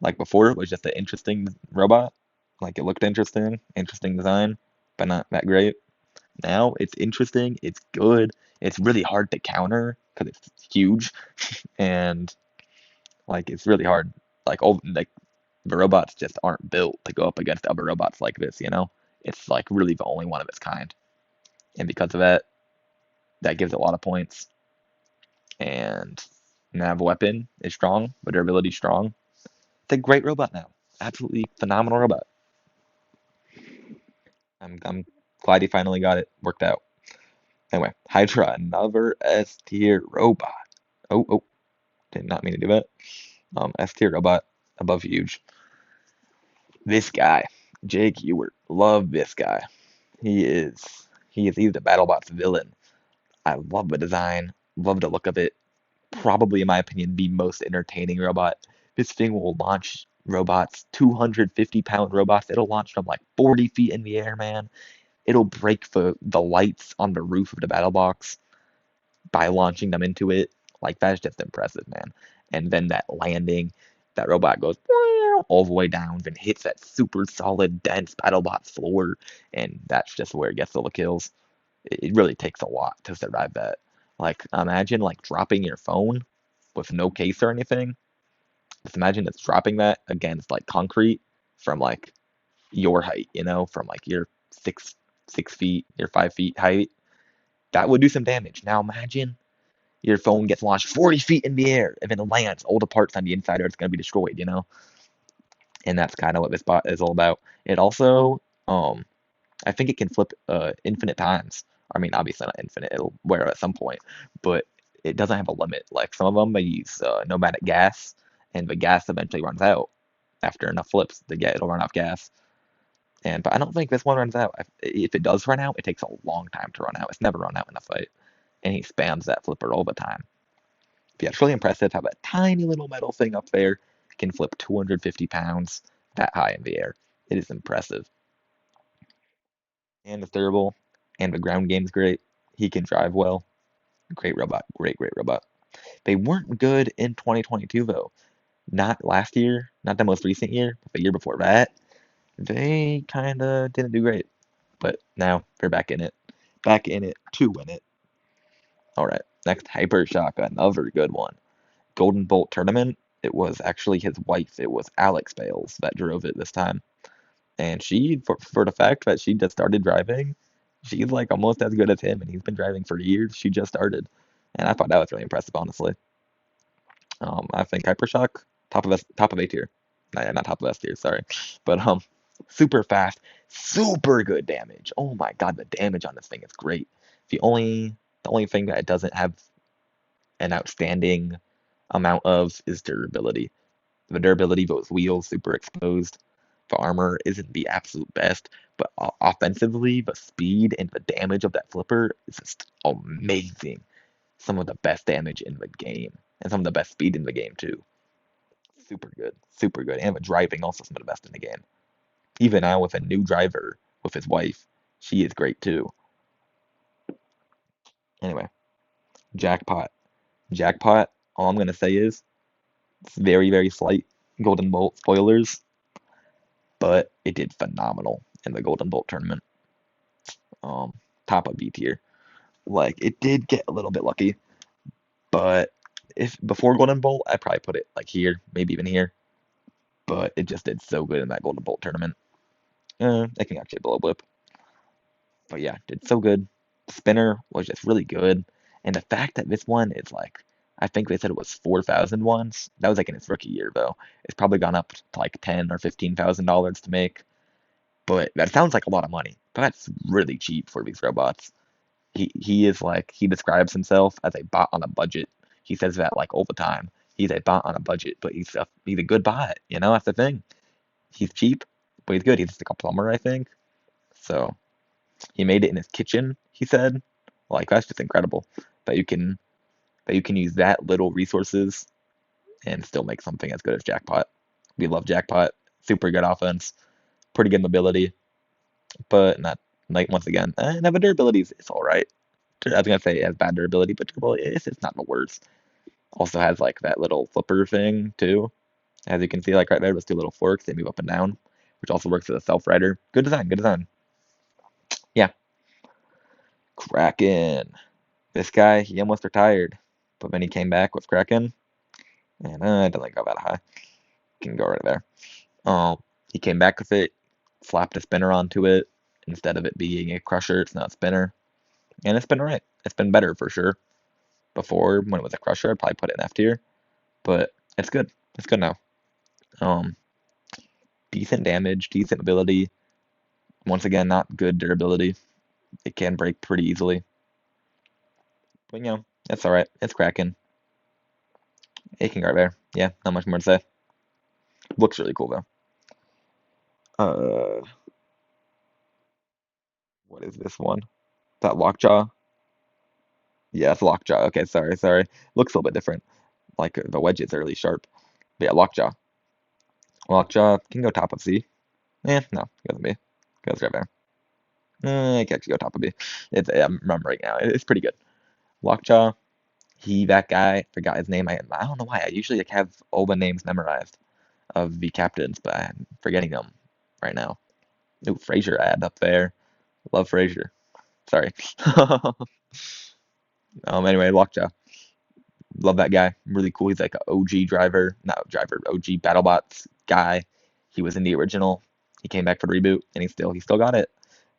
[SPEAKER 1] like before, it was just an interesting robot. Like it looked interesting, interesting design, but not that great. Now it's interesting, it's good, it's really hard to counter because it's huge, and like it's really hard. Like the robots just aren't built to go up against other robots like this. It's like really the only one of its kind, and because of that, that gives it a lot of points. And nav weapon is strong, but durability is strong. It's a great robot now. Absolutely phenomenal robot. I'm glad he finally got it worked out. Anyway, Hydra, another S tier robot. Oh, did not mean to do that. S tier robot above huge. This guy, Jake Ewert, love this guy. He's the BattleBots villain. I love the design, love the look of it. Probably, in my opinion, the most entertaining robot. This thing will launch robots, 250-pound robots. It'll launch them like 40 feet in the air, man. It'll break the lights on the roof of the battle box by launching them into it. Like, that's just impressive, man. And then that landing, that robot goes all the way down and hits that super solid, dense BattleBot floor. And that's just where it gets all the kills. It really takes a lot to survive that. Like, imagine like dropping your phone with no case or anything. Just imagine it's dropping that against like concrete from like your height, from like your 6 feet, your 5 feet height. That would do some damage. Now imagine your phone gets launched 40 feet in the air and then it lands. All the parts on the inside are going to be destroyed. And that's kind of what this bot is all about. It also, I think it can flip infinite times. I mean, obviously not infinite. It'll wear at some point, but it doesn't have a limit. Like some of them, they use nomadic gas, and the gas eventually runs out after enough flips. It'll run out of gas. But I don't think this one runs out. If it does run out, it takes a long time to run out. It's never run out in a fight, and he spams that flipper all the time. But yeah, it's really impressive how that tiny little metal thing up there can flip 250 pounds that high in the air. It is impressive. And it's durable, and the ground game's great. He can drive well. Great robot. Great, great robot. They weren't good in 2022, though. Not last year, not the most recent year, but the year before that. They kind of didn't do great. But now they're back in it. Back in it to win it. All right, next Hyper Shock, another good one. Golden Bolt tournament. It was actually his wife. It was Alex Bales that drove it this time. And she, for the fact that she just started driving, she's like almost as good as him, and he's been driving for years. She just started, and I thought that was really impressive, honestly. I think Hypershock, top of A tier. No, yeah, not top of S tier, sorry, but super fast, super good damage. Oh my god, the damage on this thing is great. The only thing that it doesn't have an outstanding amount of is durability. The durability of those wheels super exposed. The armor isn't the absolute best, but offensively, the speed and the damage of that flipper is just amazing. Some of the best damage in the game, and some of the best speed in the game too. Super good, super good. And the driving also some of the best in the game. Even now with a new driver with his wife, she is great too. Anyway, jackpot, jackpot. All I'm gonna say is it's very, very slight Golden Bolt spoilers, but it did phenomenal in the Golden Bolt tournament. Um, Top of B tier. Like it did get a little bit lucky, but If before Golden Bolt, I'd probably put it like here, maybe even here. But it just did so good in that Golden Bolt tournament. I can actually blow a blip. But yeah, did so good. Spinner was just really good. And the fact that this one is like, I think they said it was 4,000 once. That was like in its rookie year though. It's probably gone up to like $10,000 or $15,000 to make. But that sounds like a lot of money. But that's really cheap for these robots. He is like he describes himself as a bot on a budget. He says that like all the time. He's a bot on a budget, but he's a good bot. You know, that's the thing. He's cheap, but he's good. He's just like a plumber, I think. So he made it in his kitchen. He said, like that's just incredible that you can use that little resources and still make something as good as Jackpot. We love Jackpot. Super good offense, pretty good mobility, but not like once again, now the durability is it's all right. I was gonna say it has bad durability, but durability it's not the worst. Also has like that little flipper thing too. As you can see, like right there, those two little forks, they move up and down, which also works as a self-rider. Good design, good design. Yeah, Kraken. This guy, he almost retired, but then he came back with Kraken, and it doesn't go that high. Can go right there. He came back with it, slapped a spinner onto it instead of it being a crusher. It's not a spinner, and it's been alright. It's been better for sure. Before, when it was a crusher, I'd probably put it in F tier, but it's good. It's good now. Um, Decent damage, decent ability. Once again, not good durability. It can break pretty easily, but it's all right. It's cracking. It can go right there. Yeah, not much more to say. Looks really cool though. Uh, what is this one? Is that Lockjaw? Yeah, it's Lockjaw. Okay, sorry. Looks a little bit different. Like the wedges are really sharp. But yeah, Lockjaw. Lockjaw can go top of C. No, goes B. Goes right there. It can actually go top of B. I'm remembering now. It's pretty good. Lockjaw. That guy, forgot his name. I don't know why. I usually like have all the names memorized of the captains, but I'm forgetting them right now. Ooh, Frazier ad up there. Love Frazier. Sorry. Anyway, Lockjaw. Love that guy. Really cool. He's like an OG driver, not driver, OG Battlebots guy. He was in the original. He came back for the reboot, and he still got it.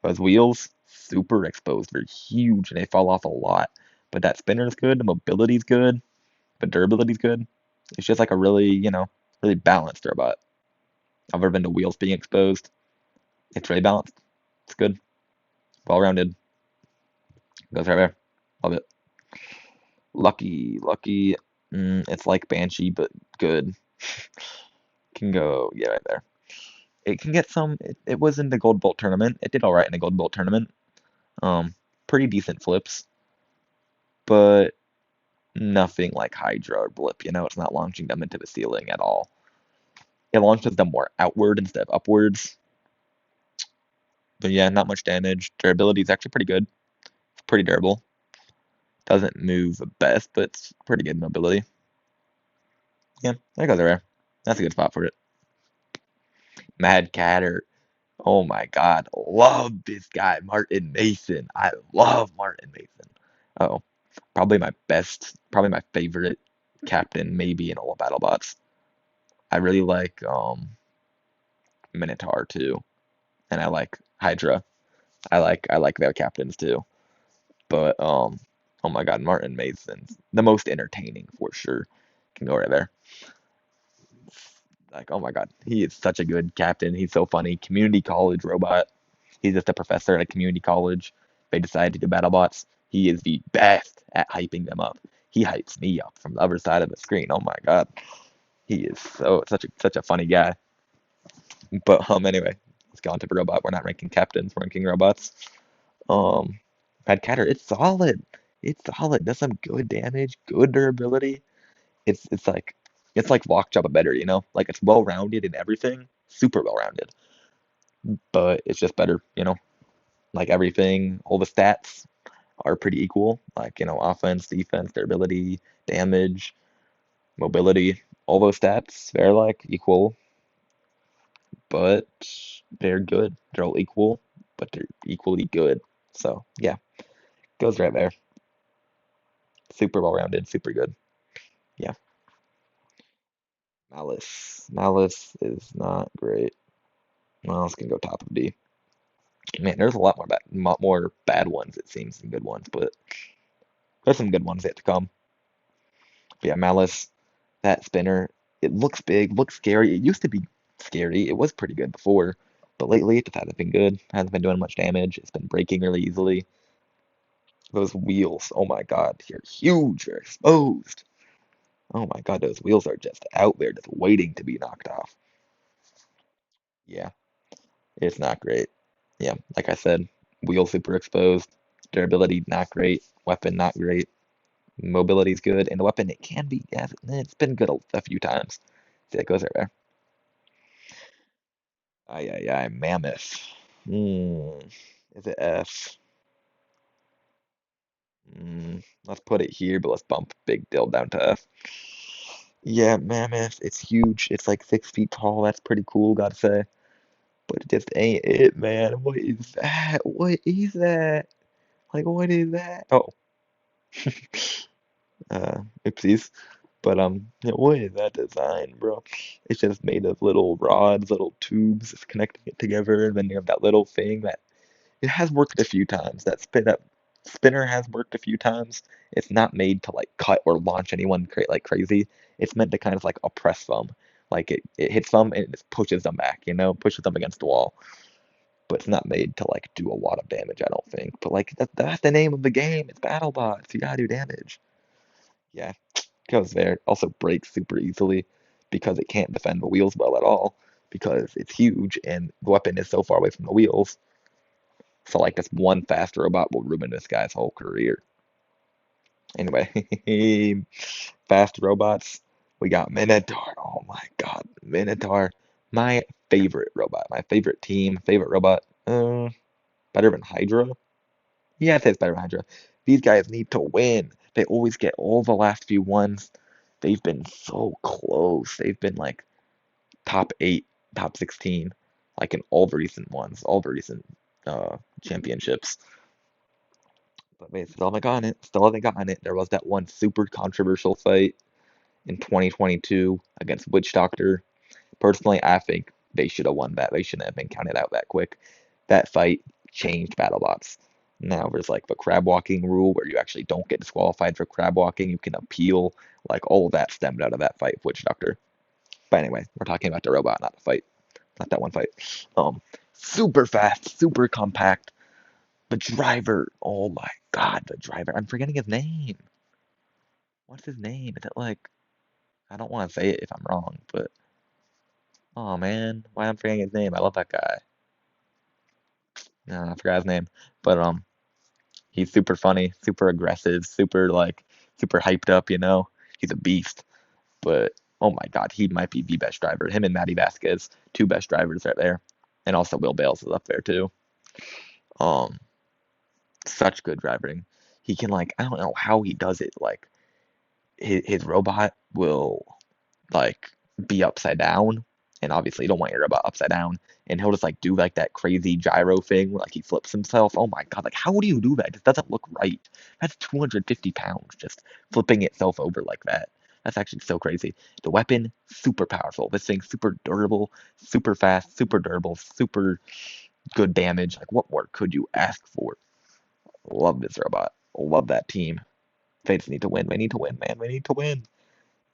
[SPEAKER 1] But his wheels super exposed. They're huge, and they fall off a lot. But that spinner is good. The mobility's good. But durability's good. It's just like a really, really balanced robot. Other than the wheels being exposed, it's really balanced. It's good. Well rounded. Goes right there. Love it. Lucky. It's like Banshee, but good. Can go, yeah, right there. It can get some. It was in the Gold Bolt tournament. It did all right in the Gold Bolt tournament. Um, Pretty decent flips, but nothing like Hydra or Blip. It's not launching them into the ceiling at all. It launches them more outward instead of upwards. But yeah, not much damage. Durability is actually pretty good. It's pretty durable. Doesn't move the best, but it's pretty good mobility. Yeah, there goes there. That's a good spot for it. Mad Catter. Oh my God, love this guy, Martin Mason. I love Martin Mason. Oh, probably my favorite captain, maybe in all of BattleBots. I really like Minotaur too, and I like Hydra. I like their captains too. But oh my God, Martin Mason's the most entertaining for sure. Can go right there. Like, oh my God, he is such a good captain. He's so funny. Community college robot. He's just a professor at a community college. They decided to do BattleBots. He is the best at hyping them up. He hypes me up from the other side of the screen. Oh my God, he is such a funny guy. But anyway, let's go on to the robot. We're not ranking captains. We're ranking robots. Um, Mad Catter. It's solid. It's solid. Does some good damage, good durability. It's like Lockjaw but better. Like it's well rounded in everything. Super well rounded. But it's just better. Like everything, all the stats are pretty equal. Like, offense, defense, durability, damage, mobility, all those stats, they're like equal, but they're good. They're all equal, but they're equally good. So, yeah, goes right there. Super well rounded, super good. Malice. Malice is not great. Well, it's gonna go top of B. Man, there's a lot more bad ones it seems than good ones, but there's some good ones yet to come. But yeah, Malice, that spinner, it looks big, looks scary. It used to be scary. It was pretty good before, but lately it just hasn't been good. Hasn't been doing much damage. It's been breaking really easily. Those wheels, oh my God, they're huge. They're exposed. Oh my God, those wheels are just out there, just waiting to be knocked off. Yeah, it's not great. Yeah, like I said, wheel super exposed. Durability not great. Weapon not great. Mobility's good, and the weapon it can be. Yeah, it's been good a few times. See, it goes right there. Ay, ay, ay, mammoth. Hmm. Is it F? Hmm. Let's put it here, but let's bump Big Dill down to F. Yeah, mammoth. It's huge. It's like 6 feet tall. That's pretty cool, gotta say. But it just ain't it, man. What is that? What is that? Like, what is that? Oh, oopsies. But yeah, what is that design, bro? It's just made of little rods, little tubes, just connecting it together, and then you have that little thing that it has worked a few times. That spinner has worked a few times. It's not made to like cut or launch anyone like crazy. It's meant to kind of like oppress them. Like it hits them and it just pushes them back, pushes them against the wall. But it's not made to like do a lot of damage, I don't think. But like that's the name of the game. It's Battlebots. You gotta do damage. Yeah, goes there. Also breaks super easily because it can't defend the wheels well at all because it's huge and the weapon is so far away from the wheels. So like this one fast robot will ruin this guy's whole career. Anyway, fast robots. We got Minotaur. Oh my God, Minotaur. My favorite robot. My favorite team. Favorite robot. Better than Hydra. Yeah, I'd say it's better than Hydra. These guys need to win. They always get all the last few ones. They've been so close. They've been like top 8, top 16, like in all the recent ones, all the recent championships. But they still haven't gotten it. Still haven't gotten it. There was that one super controversial fight in 2022 against Witch Doctor. Personally, I think they should have won that. They shouldn't have been counted out that quick. That fight changed BattleBots. Now there's like the crab walking rule where you actually don't get disqualified for crab walking. You can appeal. Like all of that stemmed out of that fight with Witch Doctor. But anyway, we're talking about the robot, not the fight. Not that one fight. Um, Super fast, super compact. The driver. Oh my God, the driver. I'm forgetting his name. What's his name? Is it like I don't want to say it if I'm wrong, but oh man, why I'm forgetting his name? I love that guy. No, I forgot his name. But he's super funny, super aggressive, super hyped up. He's a beast. But oh my God, he might be the best driver. Him and Matty Vasquez, two best drivers right there. And also Will Bales is up there too. Um, Such good driving. He can like I don't know how he does it. Like his robot will like be upside down, and obviously you don't want your robot upside down, and he'll just like do like that crazy gyro thing where like he flips himself. Oh my God, like how do you do that? It just doesn't look right. That's 250 pounds just flipping itself over like that. That's actually so crazy. The weapon, super powerful. This thing, super durable, super fast, super durable, super good damage. Like, what more could you ask for? Love this robot. Love that team. They just need to win. We need to win, man. We need to win.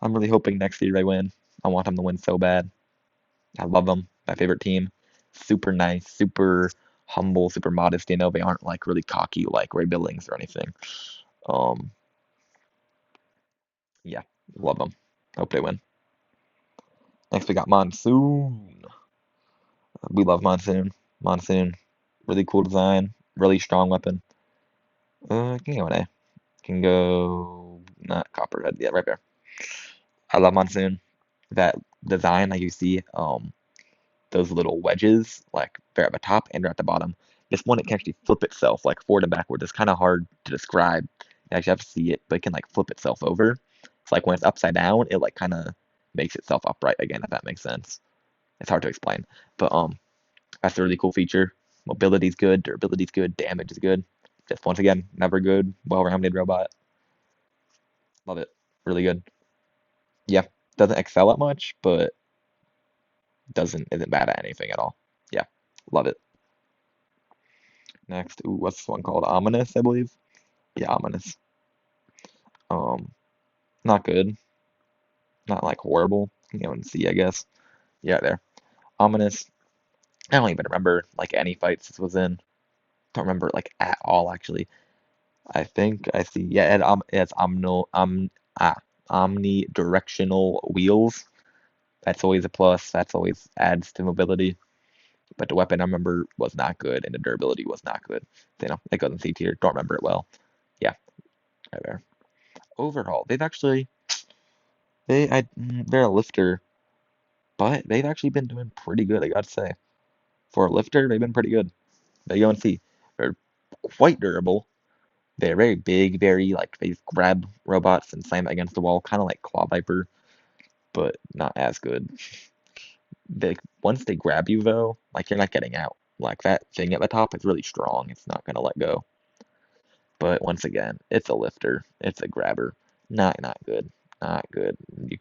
[SPEAKER 1] I'm really hoping next year they win. I want them to win so bad. I love them. My favorite team. Super nice, super humble, super modest. They aren't like really cocky like Ray Billings or anything. Um, yeah, love them. Hope they win. Next we got Monsoon. We love Monsoon. Monsoon, really cool design, really strong weapon. Can go an A. Can go not Copperhead. Yeah, right there. I love Monsoon. That design that you see, those little wedges, like they're at the top and they're at the bottom. This one, it can actually flip itself, like forward and backward. It's kind of hard to describe. You actually have to see it, but it can like flip itself over. It's like when it's upside down, it like kind of makes itself upright again, if that makes sense. It's hard to explain, but that's a really cool feature. Mobility's good, durability's good, damage is good. Just once again, never good, well-rounded robot. Love it. Really good. Yeah. Doesn't excel at much, but doesn't isn't bad at anything at all. Yeah, love it. Next, ooh, what's this one called? Ominous, I believe. Yeah, ominous. Um, not good. Not like horrible. You know, and see, I guess. Yeah, there. Ominous. I don't even remember like any fights this was in. Don't remember like at all actually. I think I see. Yeah, it's ah, omnidirectional wheels. That's always a plus. That's always adds to mobility. But the weapon I remember was not good, and the durability was not good. So, you know, it goes in C tier. Don't remember it well. Yeah, right there. Overall, they're a lifter, but they've actually been doing pretty good. I gotta say, for a lifter, they've been pretty good. They go and see. They're quite durable. They're very big, very like they grab robots and slam it against the wall, kind of like Claw Viper, but not as good. They once they grab you though, like you're not getting out. Like that thing at the top is really strong. It's not gonna let go. But once again, it's a lifter. It's a grabber. Not good. Not good.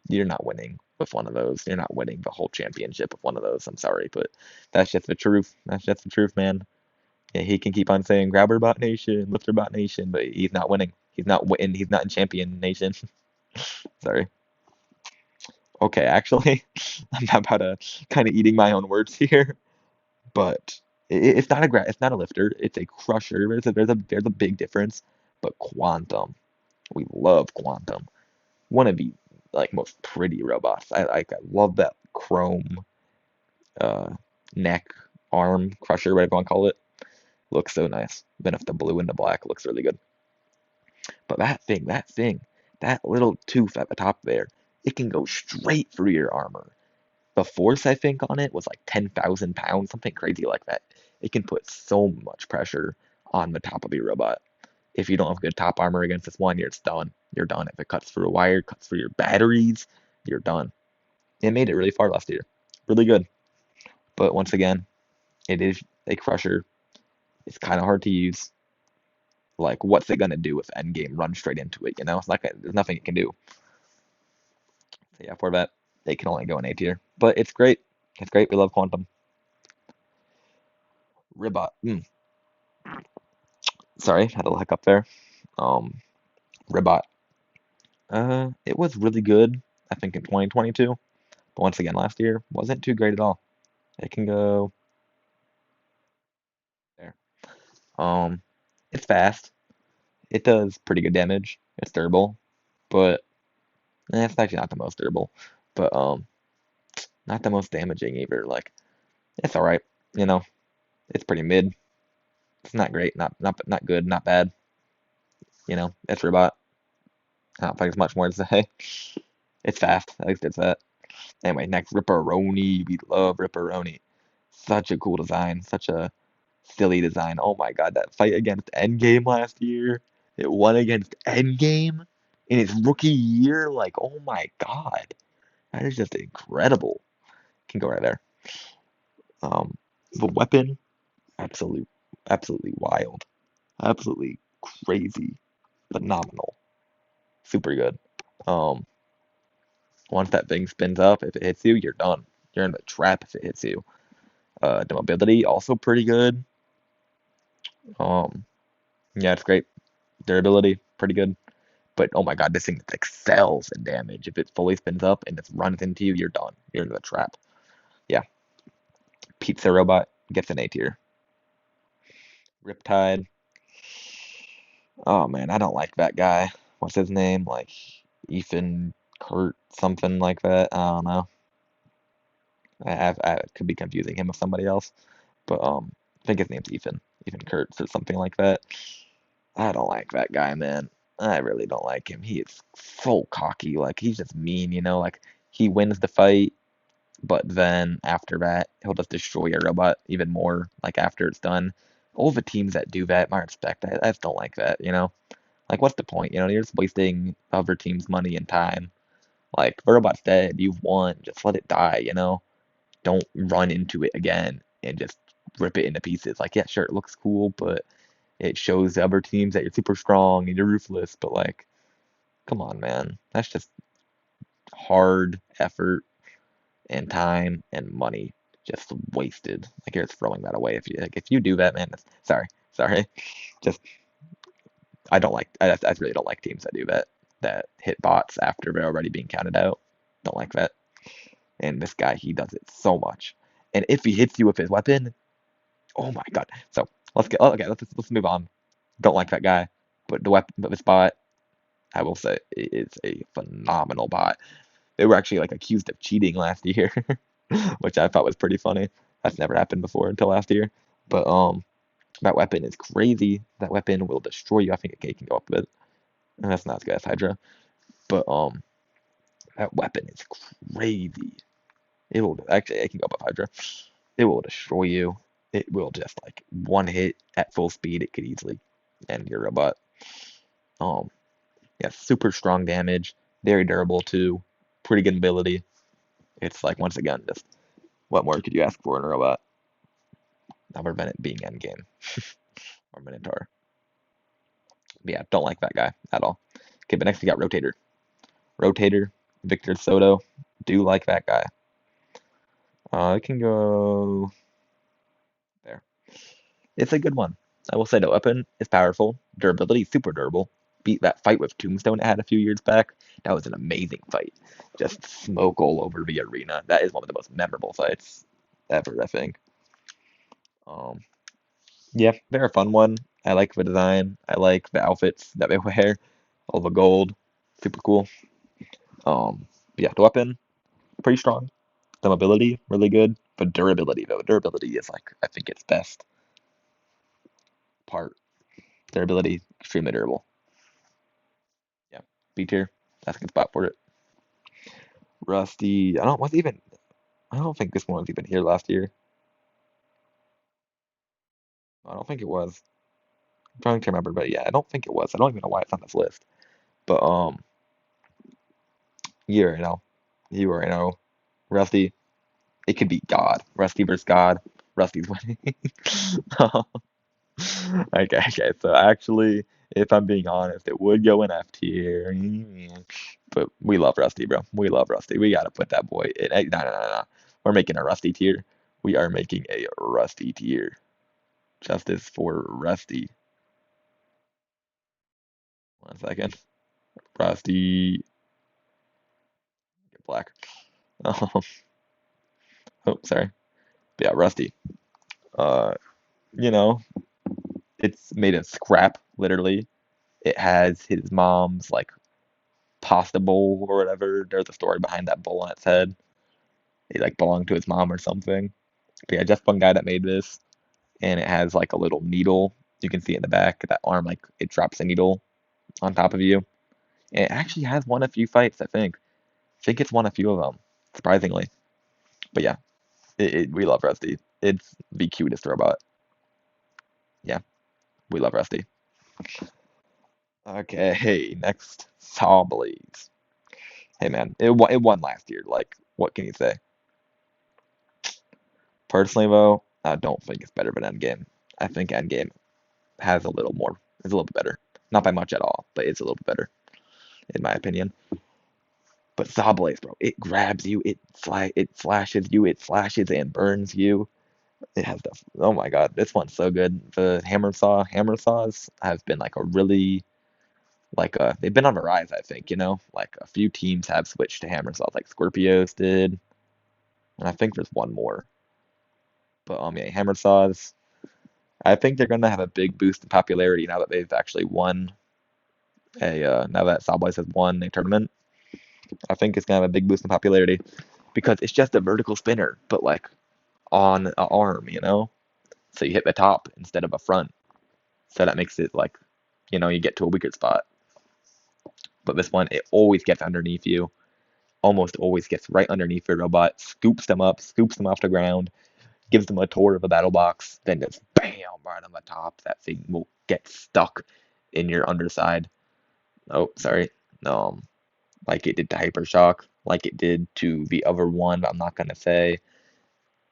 [SPEAKER 1] You're not winning with one of those. You're not winning the whole championship with one of those. I'm sorry, but that's just the truth. That's just the truth, man. Yeah, he can keep on saying grabber bot nation, lifter bot nation, but he's not winning. He's not winning. He's not in champion nation. Sorry. Okay, actually, I'm about to kind of eating my own words here, but it's not it's not a lifter. It's a crusher. There's a big difference. But quantum, we love quantum. One of the like most pretty robots. I love that chrome uh neck arm crusher, whatever you want to call it. Looks so nice. Then if the blue and the black looks really good. But that little tooth at the top there, it can go straight through your armor. The force I think on it was like 10,000 pounds, something crazy like that. It can put so much pressure on the top of your robot. If you don't have good top armor against this one, you're just done. You're done. If it cuts through a wire, cuts through your batteries, you're done. It made it really far last year. Really good. But once again, it is a crusher. It's kind of hard to use. Like, what's it gonna do with endgame? Run straight into it, you know? It's like there's nothing it can do. So yeah, for that, they can only go in A tier. But it's great. It's great. We love Quantum. Ribot. Sorry, had a little hiccup there. Um, Ribot. It was really good, I think, in 2022. But once again, last year wasn't too great at all. It can go there. Um, it's fast. It does pretty good damage. It's durable, but it's actually not the most durable. But not the most damaging either. Like it's all right. You know, it's pretty mid. It's not great. Not good. Not bad. You know, it's robot. I don't think there's much more to say. It's fast. At least it's that. Anyway, next Ripperoni. We love Ripperoni. Such a cool design. Such a silly design. Oh my god, that fight against Endgame last year. It won against Endgame in its rookie year. Like, oh my god. That is just incredible. Can go right there. The weapon, absolute, absolutely wild. Absolutely crazy. Phenomenal. Super good. Um, Once that thing spins up, if it hits you, you're done. You're in the trap if it hits you. The mobility also pretty good. Um, yeah, it's great. Durability, pretty good. But oh my god, this thing excels in damage. If it fully spins up and it runs into you, you're done. You're in the trap. Yeah. Pizza Robot gets an A tier. Riptide. Oh man, I don't like that guy. What's his name? Like Ethan Kurt, something like that. I don't know. I could be confusing him with somebody else. But I think his name's Ethan. Ethan Kurtz or something like that. I don't like that guy, man. I really don't like him. He is so cocky. Like he's just mean, you know, like he wins the fight, but then after that, he'll just destroy your robot even more, like after it's done. All the teams that do that, my respect, I just don't like that, you know? Like, what's the point? You know, you're just wasting other teams' money and time. Like, the robot's dead, you've won, just let it die, you know? Don't run into it again and just rip it into pieces. Like, yeah, sure, it looks cool, but it shows the other teams that you're super strong and you're ruthless, but like, come on, man. That's just Hard effort and time and money just wasted. Like you're throwing that away if you do that, man. Sorry. Just I don't like I really don't like teams that do that hit bots after they're already being counted out. Don't like that. And this guy, he does it so much. And if he hits you with his weapon, oh my god. So let's move on. Don't like that guy, but the weapon, but this bot, I will say, is a phenomenal bot. They were actually like accused of cheating last year, which I thought was pretty funny. That's never happened before until last year. But that weapon is crazy. That weapon will destroy you. I think a K can go up with. And that's not as good as Hydra. But that weapon is crazy. It will actually it can go up with Hydra. It will destroy you. It will just like one hit at full speed. It could easily end your robot. Um, yeah, super strong damage, very durable too, pretty good ability. It's like once again, just what more could you ask for in a robot? Other than it being endgame or Minotaur. But yeah, don't like that guy at all. Okay, but next we got Rotator. Rotator, Victor Soto. Do like that guy. It can go there. It's a good one. I will say the weapon is powerful. Durability, super durable. Beat that fight with Tombstone it had a few years back. That was an amazing fight. Just smoke all over the arena. That is one of the most memorable fights ever, I think. Um, yeah, they're a fun one. I like the design. I like the outfits that they wear. All the gold. Super cool. Yeah, the weapon, pretty strong. The mobility, really good. But durability, though. Durability is like, I think its best part. Durability, extremely durable. Yeah, B tier. That's a good spot for it. Rusty. I don't think this one was even here last year. I don't think it was. I'm trying to remember, but yeah, I don't think it was. I don't even know why it's on this list. But you already know. You already know. Rusty. It could be God. Rusty versus God. Rusty's winning. Okay. So actually, if I'm being honest, it would go in F tier. But we love Rusty, bro. We love Rusty. We gotta put that boy in. No. We're making a Rusty tier. We are making a Rusty tier. Justice for Rusty. 1 second. Rusty. Get black. Um, oh, sorry. But yeah, Rusty. Uh, you know, it's made of scrap, literally. It has his mom's like pasta bowl or whatever. There's a story behind that bowl on its head. It like belonged to his mom or something. But yeah, just one guy that made this, and it has like a little needle. You can see in the back that arm, like it drops a needle on top of you. And it actually has won a few fights, I think. I think it's won a few of them, surprisingly. But yeah, we love Rusty. It's the cutest robot. Yeah, we love Rusty. Okay, hey, next Sawblaze. Hey man, it won last year. Like, what can you say? Personally, though, I don't think it's better than Endgame. I think Endgame has a little more, is a little bit better. Not by much at all, but it's a little bit better, in my opinion. But Sawblaze, bro, it grabs you, it slashes you, it slashes and burns you. It has the, oh my god, this one's so good. The hammer saws have been like a really, they've been on the rise, I think, Like a few teams have switched to hammer saws, like Scorpios did, and I think there's one more. But yeah, hammer saws, I think they're gonna have a big boost in popularity now that they've actually won now that Sawblaze has won a tournament. I think it's gonna have a big boost in popularity because it's just a vertical spinner, but like on an arm. So you hit the top instead of a front. So that makes it like, you get to a weaker spot. But this one, it always gets underneath you, almost always gets right underneath your robot, scoops them up, scoops them off the ground, gives them a tour of a battle box, then just bam, right on the top. That thing will get stuck in your underside. Oh, sorry. Um, like it did to Hypershock, like it did to the other one, I'm not gonna say.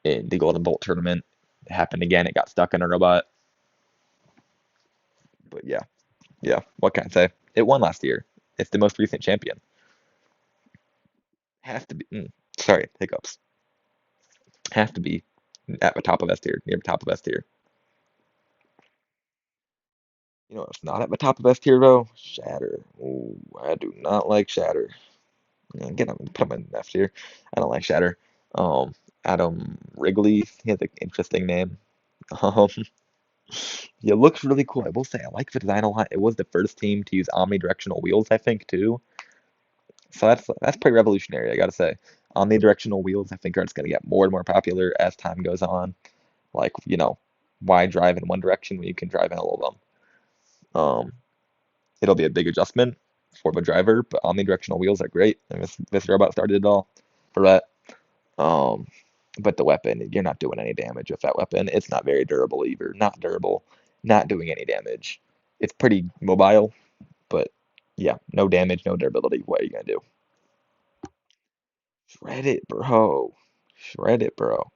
[SPEAKER 1] In the Golden Bolt tournament, it happened again. It got stuck in a robot. But yeah. What can I say? It won last year. It's the most recent champion. Have to be. Sorry, hiccups. Have to be at the top of S tier, near the top of S tier. You know what's not at the top of S tier though? Shatter. Ooh, I do not like Shatter. Yeah, get him, put him in F tier. I don't like Shatter. Um, Adam Wrigley. He has an interesting name. Um, he looks really cool. I will say I like the design a lot. It was the first team to use omnidirectional wheels, I think, too. So that's pretty revolutionary, I gotta say. Omnidirectional wheels, I think, are just gonna get more and more popular as time goes on. Like, why drive in one direction when you can drive in all of them? It'll be a big adjustment for the driver, but omnidirectional wheels are great, and this robot started it all for that. Um, but the weapon, you're not doing any damage with that weapon. It's not very durable either. Not durable, not doing any damage. It's pretty mobile, but yeah, no damage, no durability. What are you gonna do? Shred it, bro. Shred it, bro.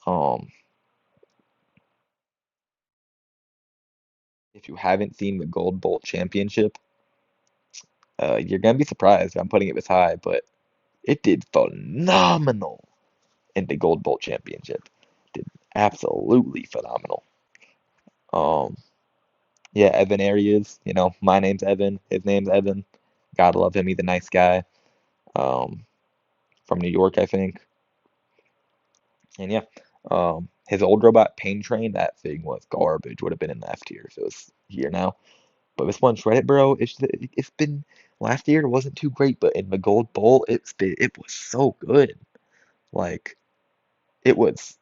[SPEAKER 1] Um, if you haven't seen the Gold Bolt Championship, you're gonna be surprised. I'm putting it this high, but it did phenomenal in the Gold Bolt Championship. Did absolutely phenomenal. Um, yeah, Evan Arias, my name's Evan, his name's Evan. Gotta love him, he's a nice guy. Um, from New York, I think. And yeah, his old robot Pain Train, that thing was garbage. Would have been in the F tier if it was here now. But this one, Shred It Bro, it's been last year it wasn't too great, but in the Gold Bowl, it was so good. Like it was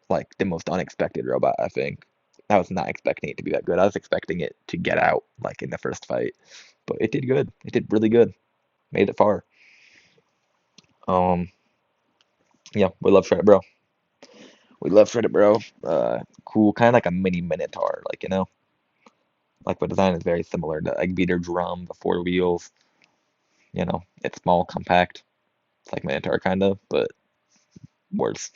[SPEAKER 1] like the most unexpected robot, I think. I was not expecting it to be that good. I was expecting it to get out like in the first fight, but it did good. It did really good. Made it far. Um, yeah, we love Shred It Bro. We love Shred It Bro. Cool, kind of like a mini Minotaur, like the design is very similar to Egg Beater Drum, the four wheels. It's small, compact. It's like Minotaur kind of, but worse.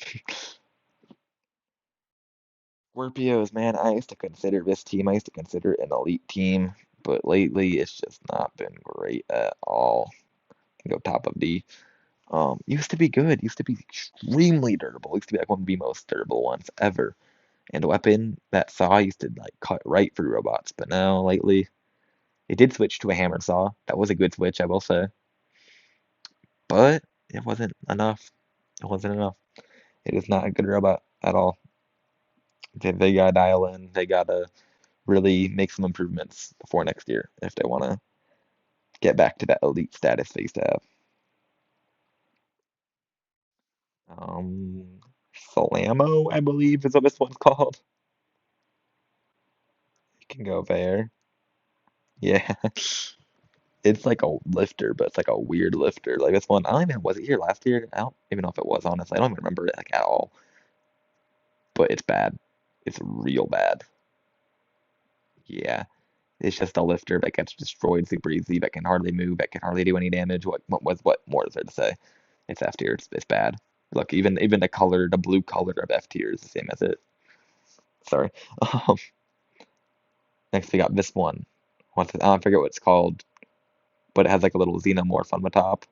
[SPEAKER 1] Scorpios, man, I used to consider this team. I used to consider it an elite team, but lately it's just not been great at all. Can go top of D. Used to be good. Used to be extremely durable. Used to be like one of the most durable ones ever. And a weapon that saw used to like cut right through robots. But now lately, it did switch to a hammer saw. That was a good switch, I will say. But it wasn't enough. It wasn't enough. It is not a good robot at all. They gotta dial in. They gotta really make some improvements before next year if they want to get back to that elite status they used to have. Um, Salamo, I believe, is what this one's called. You can go there. Yeah, it's like a lifter, but it's like a weird lifter. Like this one, I don't even was it here last year? I don't even know if it was, honestly. I don't even remember it like at all. But it's bad. It's real bad. Yeah, it's just a lifter that gets destroyed super easy, that can hardly move, that can hardly do any damage. What more is there to say? It's F tier. It's bad. Look, even the blue color of F tier is the same as it. Sorry. Um, next we got this one. I don't forget what it's called, but it has like a little xenomorph on the top.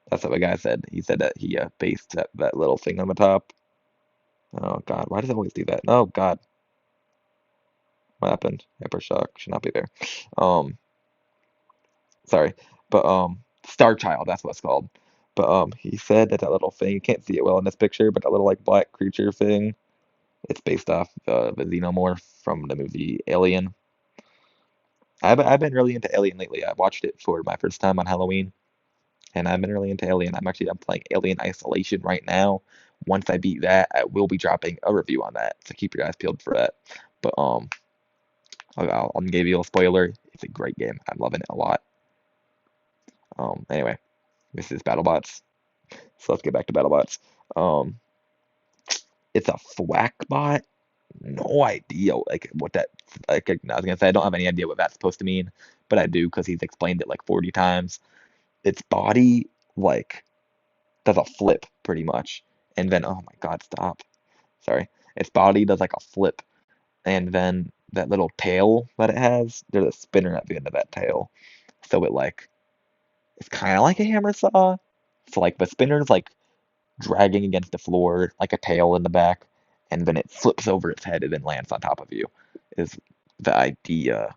[SPEAKER 1] That's what the guy said. He said that he based that little thing on the top. Oh God, why does it always do that? Oh God, what happened? Hypershock should not be there. Um, sorry, but Star Child, that's what it's called. But he said that little thing, you can't see it well in this picture, but that little like black creature thing, it's based off the xenomorph from the movie Alien. I've been really into Alien lately. I watched it for my first time on Halloween, and I've been really into Alien. I'm playing Alien Isolation right now. Once I beat that, I will be dropping a review on that, so keep your eyes peeled for that. But I'll give you a spoiler. It's a great game. I'm loving it a lot. Anyway, this is BattleBots, so let's get back to BattleBots. Um, it's a thwack bot. No idea like what that like. I was gonna say I don't have any idea what that's supposed to mean, but I do because he's explained it like 40 times. Its body like does a flip pretty much, and then oh my God, stop. Sorry. Its body does like a flip, and then that little tail that it has, there's a spinner at the end of that tail. So it's kind of like a hammer saw, So like the spinner's like dragging against the floor like a tail in the back, and then it flips over its head and then lands on top of you. Is the idea,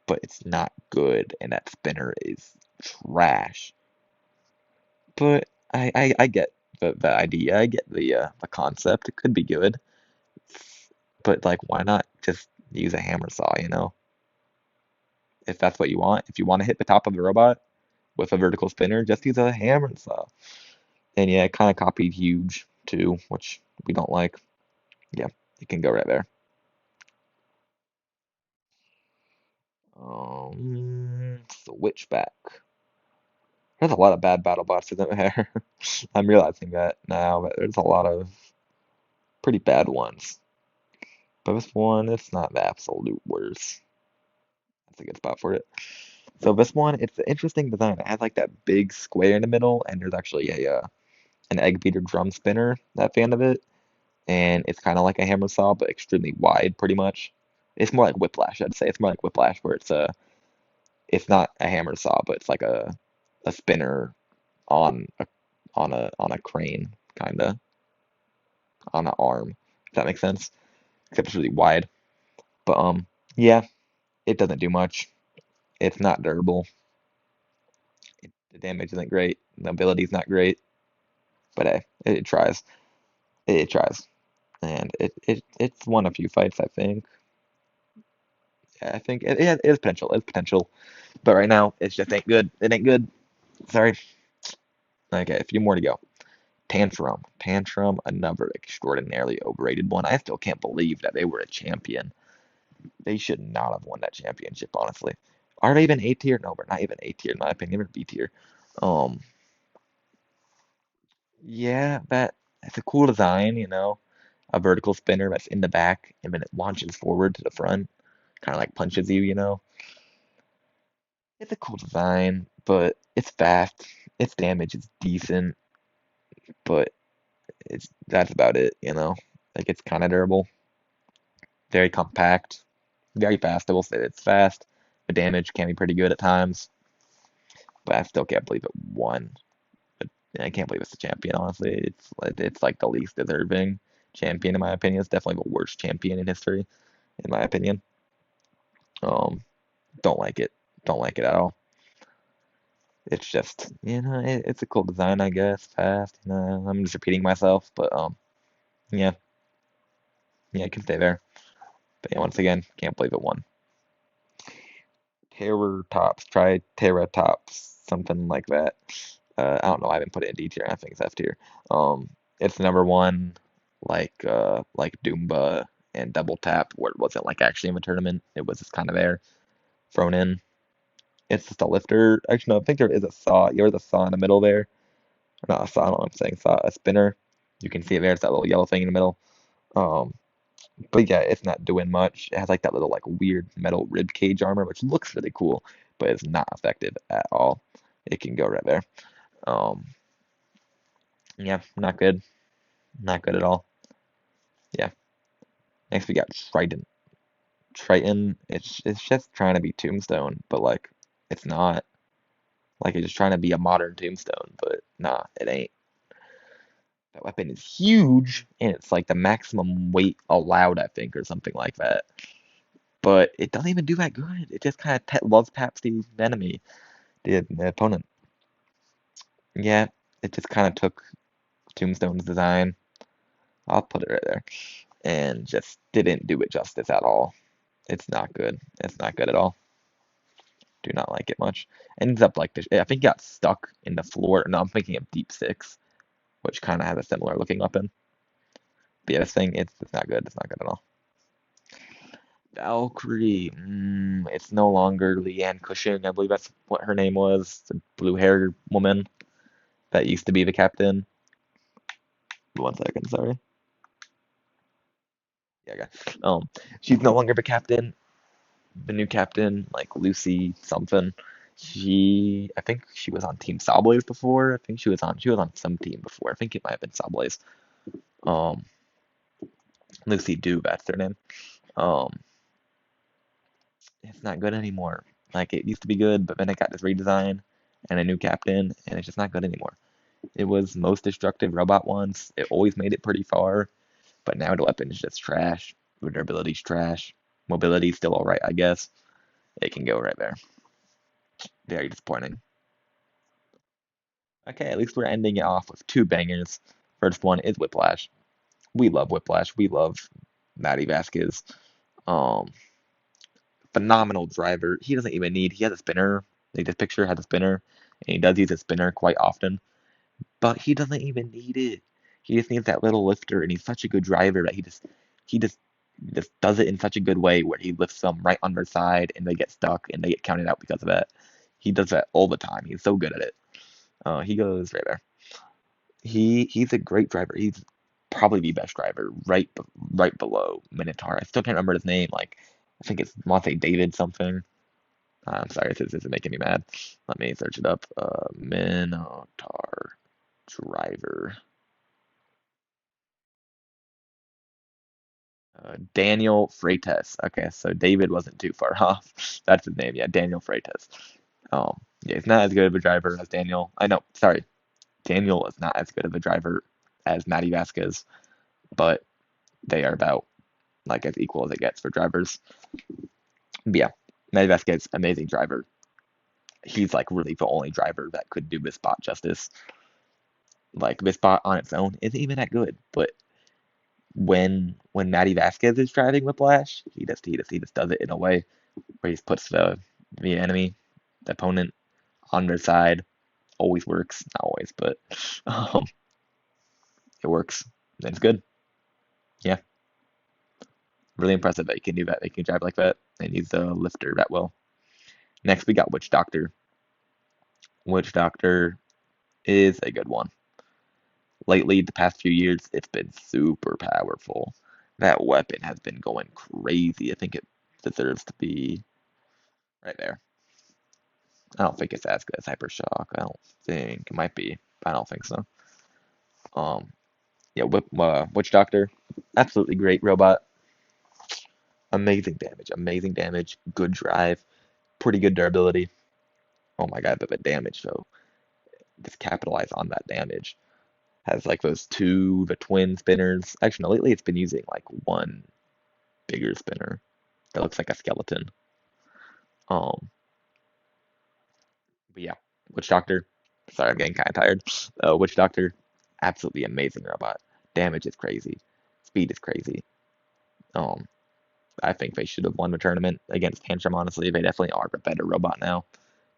[SPEAKER 1] but it's not good, and that spinner is trash. But I get the idea. I get the concept. It could be good, but like, why not just use a hammer saw? If that's what you want. If you want to hit the top of the robot with a vertical spinner, just use a hammer saw. And yeah, it kind of copied Huge too, which we don't like. Yeah, you can go right there. Switchback. There's a lot of bad battle bots, isn't there? I'm realizing that now, but there's a lot of pretty bad ones. But this one, it's not the absolute worst. That's a good spot for it. So this one, it's an interesting design. It has like that big square in the middle, and there's actually a an egg beater drum spinner at the end of it, and it's kind of like a hammer saw, but extremely wide, pretty much. It's more like Whiplash, I'd say. It's more like Whiplash, where it's not a hammer saw, but it's like a spinner on a crane, kinda on an arm. If that makes sense. Except it's really wide. But yeah, it doesn't do much. It's not durable. The damage isn't great. The ability's not great. But hey, it tries. It tries. And it's won a few fights, I think. Yeah, I think it has potential. It has potential. But right now, it just ain't good. It ain't good. Sorry. Okay, a few more to go. Tantrum. Tantrum, another extraordinarily overrated one. I still can't believe that they were a champion. They should not have won that championship, honestly. Are they even A tier? No, we're not even A tier in my opinion. They're B tier. Um, yeah, that's a cool design. A vertical spinner that's in the back and then it launches forward to the front, kind of like punches you. It's a cool design, but it's fast. Its damage is decent, but that's about it. Like it's kind of durable, very compact, very fast. I will say that it's fast. The damage can be pretty good at times, but I still can't believe it won. But I can't believe it's the champion. Honestly, it's like the least deserving champion in my opinion. It's definitely the worst champion in history, in my opinion. Um, don't like it. Don't like it at all. It's just, it's a cool design, I guess. Fast. I'm just repeating myself, but yeah, yeah, it can stay there. But yeah, once again, can't believe it won. Terror Tops, try Terra Tops, something like that. I don't know. I haven't put it in D tier. I think it's F tier. It's number one, like Doomba and Double Tap, where it wasn't like actually in the tournament. It was just kind of there, thrown in. It's just a lifter. Actually, no, I think there is a saw. There's a saw in the middle there. Or not a saw. I don't know what I'm saying. Saw, a spinner. You can see it there. It's that little yellow thing in the middle. Um, but yeah, it's not doing much. It has like that little like weird metal rib cage armor, which looks really cool, but it's not effective at all. It can go right there. Um, yeah, not good. Not good at all. Yeah. Next we got Triton. Triton, it's just trying to be Tombstone, but like it's not. Like it's just trying to be a modern Tombstone, but nah, it ain't. That weapon is huge, and it's like the maximum weight allowed, I think, or something like that. But it doesn't even do that good. It just kind of love taps the enemy, the opponent. Yeah, it just kind of took Tombstone's design. I'll put it right there, and just didn't do it justice at all. It's not good. It's not good at all. Do not like it much. Ends up like this. I think it got stuck in the floor. No, I'm thinking of Deep Six, which kind of has a similar looking weapon. But yeah, this thing, it's not good. It's not good at all. Valkyrie. It's no longer Leanne Cushing. I believe that's what her name was. The blue-haired woman that used to be the captain. 1 second, sorry. Yeah, okay. She's no longer the captain. The new captain, like Lucy something. I think she was on Team Sawblaze before. I think she was on some team before. I think it might have been Sawblaze. Um, Lucy Dew, that's her name. Um, it's not good anymore. Like it used to be good, but then it got this redesign and a new captain, and it's just not good anymore. It was most destructive robot once. It always made it pretty far, but now the weapon is just trash. Durability's trash. Mobility's still alright, I guess. It can go right there. Very disappointing. Okay, at least we're ending it off with two bangers. First one is Whiplash. We love Whiplash. We love Matty Vasquez. Um, Phenomenal driver. He doesn't even need. He has a spinner. Like this picture has a spinner, and he does use a spinner quite often. But he doesn't even need it. He just needs that little lifter, and he's such a good driver that he just does it in such a good way where he lifts them right underside, and they get stuck and they get counted out because of that. He does that all the time. He's so good at it. He goes right there. He's a great driver. He's probably the best driver, right below Minotaur. I still can't remember his name. Like I think it's Monte David something. I'm sorry, this is making me mad. Let me search it up. Minotaur driver. Daniel Freitas. Okay, so David wasn't too far off. That's his name. Yeah, Daniel Freitas. Yeah, he's not as good of a driver as Daniel. I know. Sorry, Daniel is not as good of a driver as Matty Vasquez, but they are about like as equal as it gets for drivers. But yeah, Matty Vasquez, amazing driver. He's like really the only driver that could do this spot justice. Like this spot on its own isn't even that good, but when Matty Vasquez is driving Whiplash, he just does it in a way where he puts the enemy, the opponent on their side. Always works, not always, but um, it works. And it's good. Yeah, really impressive that he can do that. They can drive like that and use the lifter that well. Next, we got Witch Doctor. Witch Doctor is a good one. Lately, the past few years, it's been super powerful. That weapon has been going crazy. I think it deserves to be right there. I don't think it's as good as Hypershock. I don't think it might be. I don't think so. Um, yeah, Witch Doctor, absolutely great robot. Amazing damage, good drive, pretty good durability. Oh my god, but the damage though, just capitalize on that damage. Has like the twin spinners. Actually, no, lately it's been using like one bigger spinner that looks like a skeleton. Um, but yeah, Witch Doctor. Sorry, I'm getting kind of tired. Witch Doctor, absolutely amazing robot. Damage is crazy. Speed is crazy. Um, I think they should have won the tournament against Tantrum. Honestly, they definitely are a better robot now,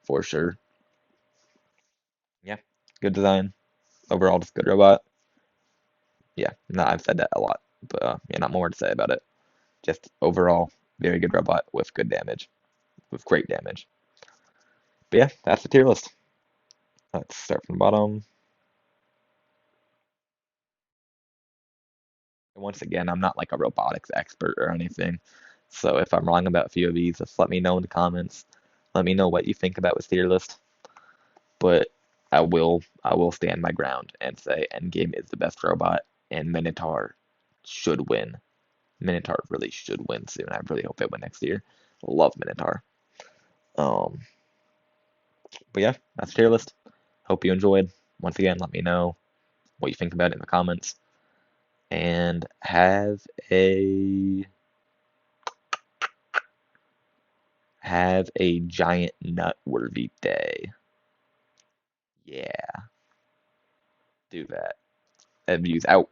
[SPEAKER 1] for sure. Yeah, good design. Overall, just good robot. Yeah, no, I've said that a lot, but yeah, not more to say about it. Just overall, very good robot with good damage, with great damage. But yeah, that's the tier list. Let's start from the bottom. And once again, I'm not like a robotics expert or anything, so if I'm wrong about a few of these, just let me know in the comments. Let me know what you think about this tier list. But I will stand my ground and say Endgame is the best robot, and Minotaur should win. Minotaur really should win soon. I really hope they win next year. Love Minotaur. Um, but yeah, that's the tier list. Hope you enjoyed. Once again, let me know what you think about it in the comments. And have a giant nut worthy day. Yeah, do that. Views out.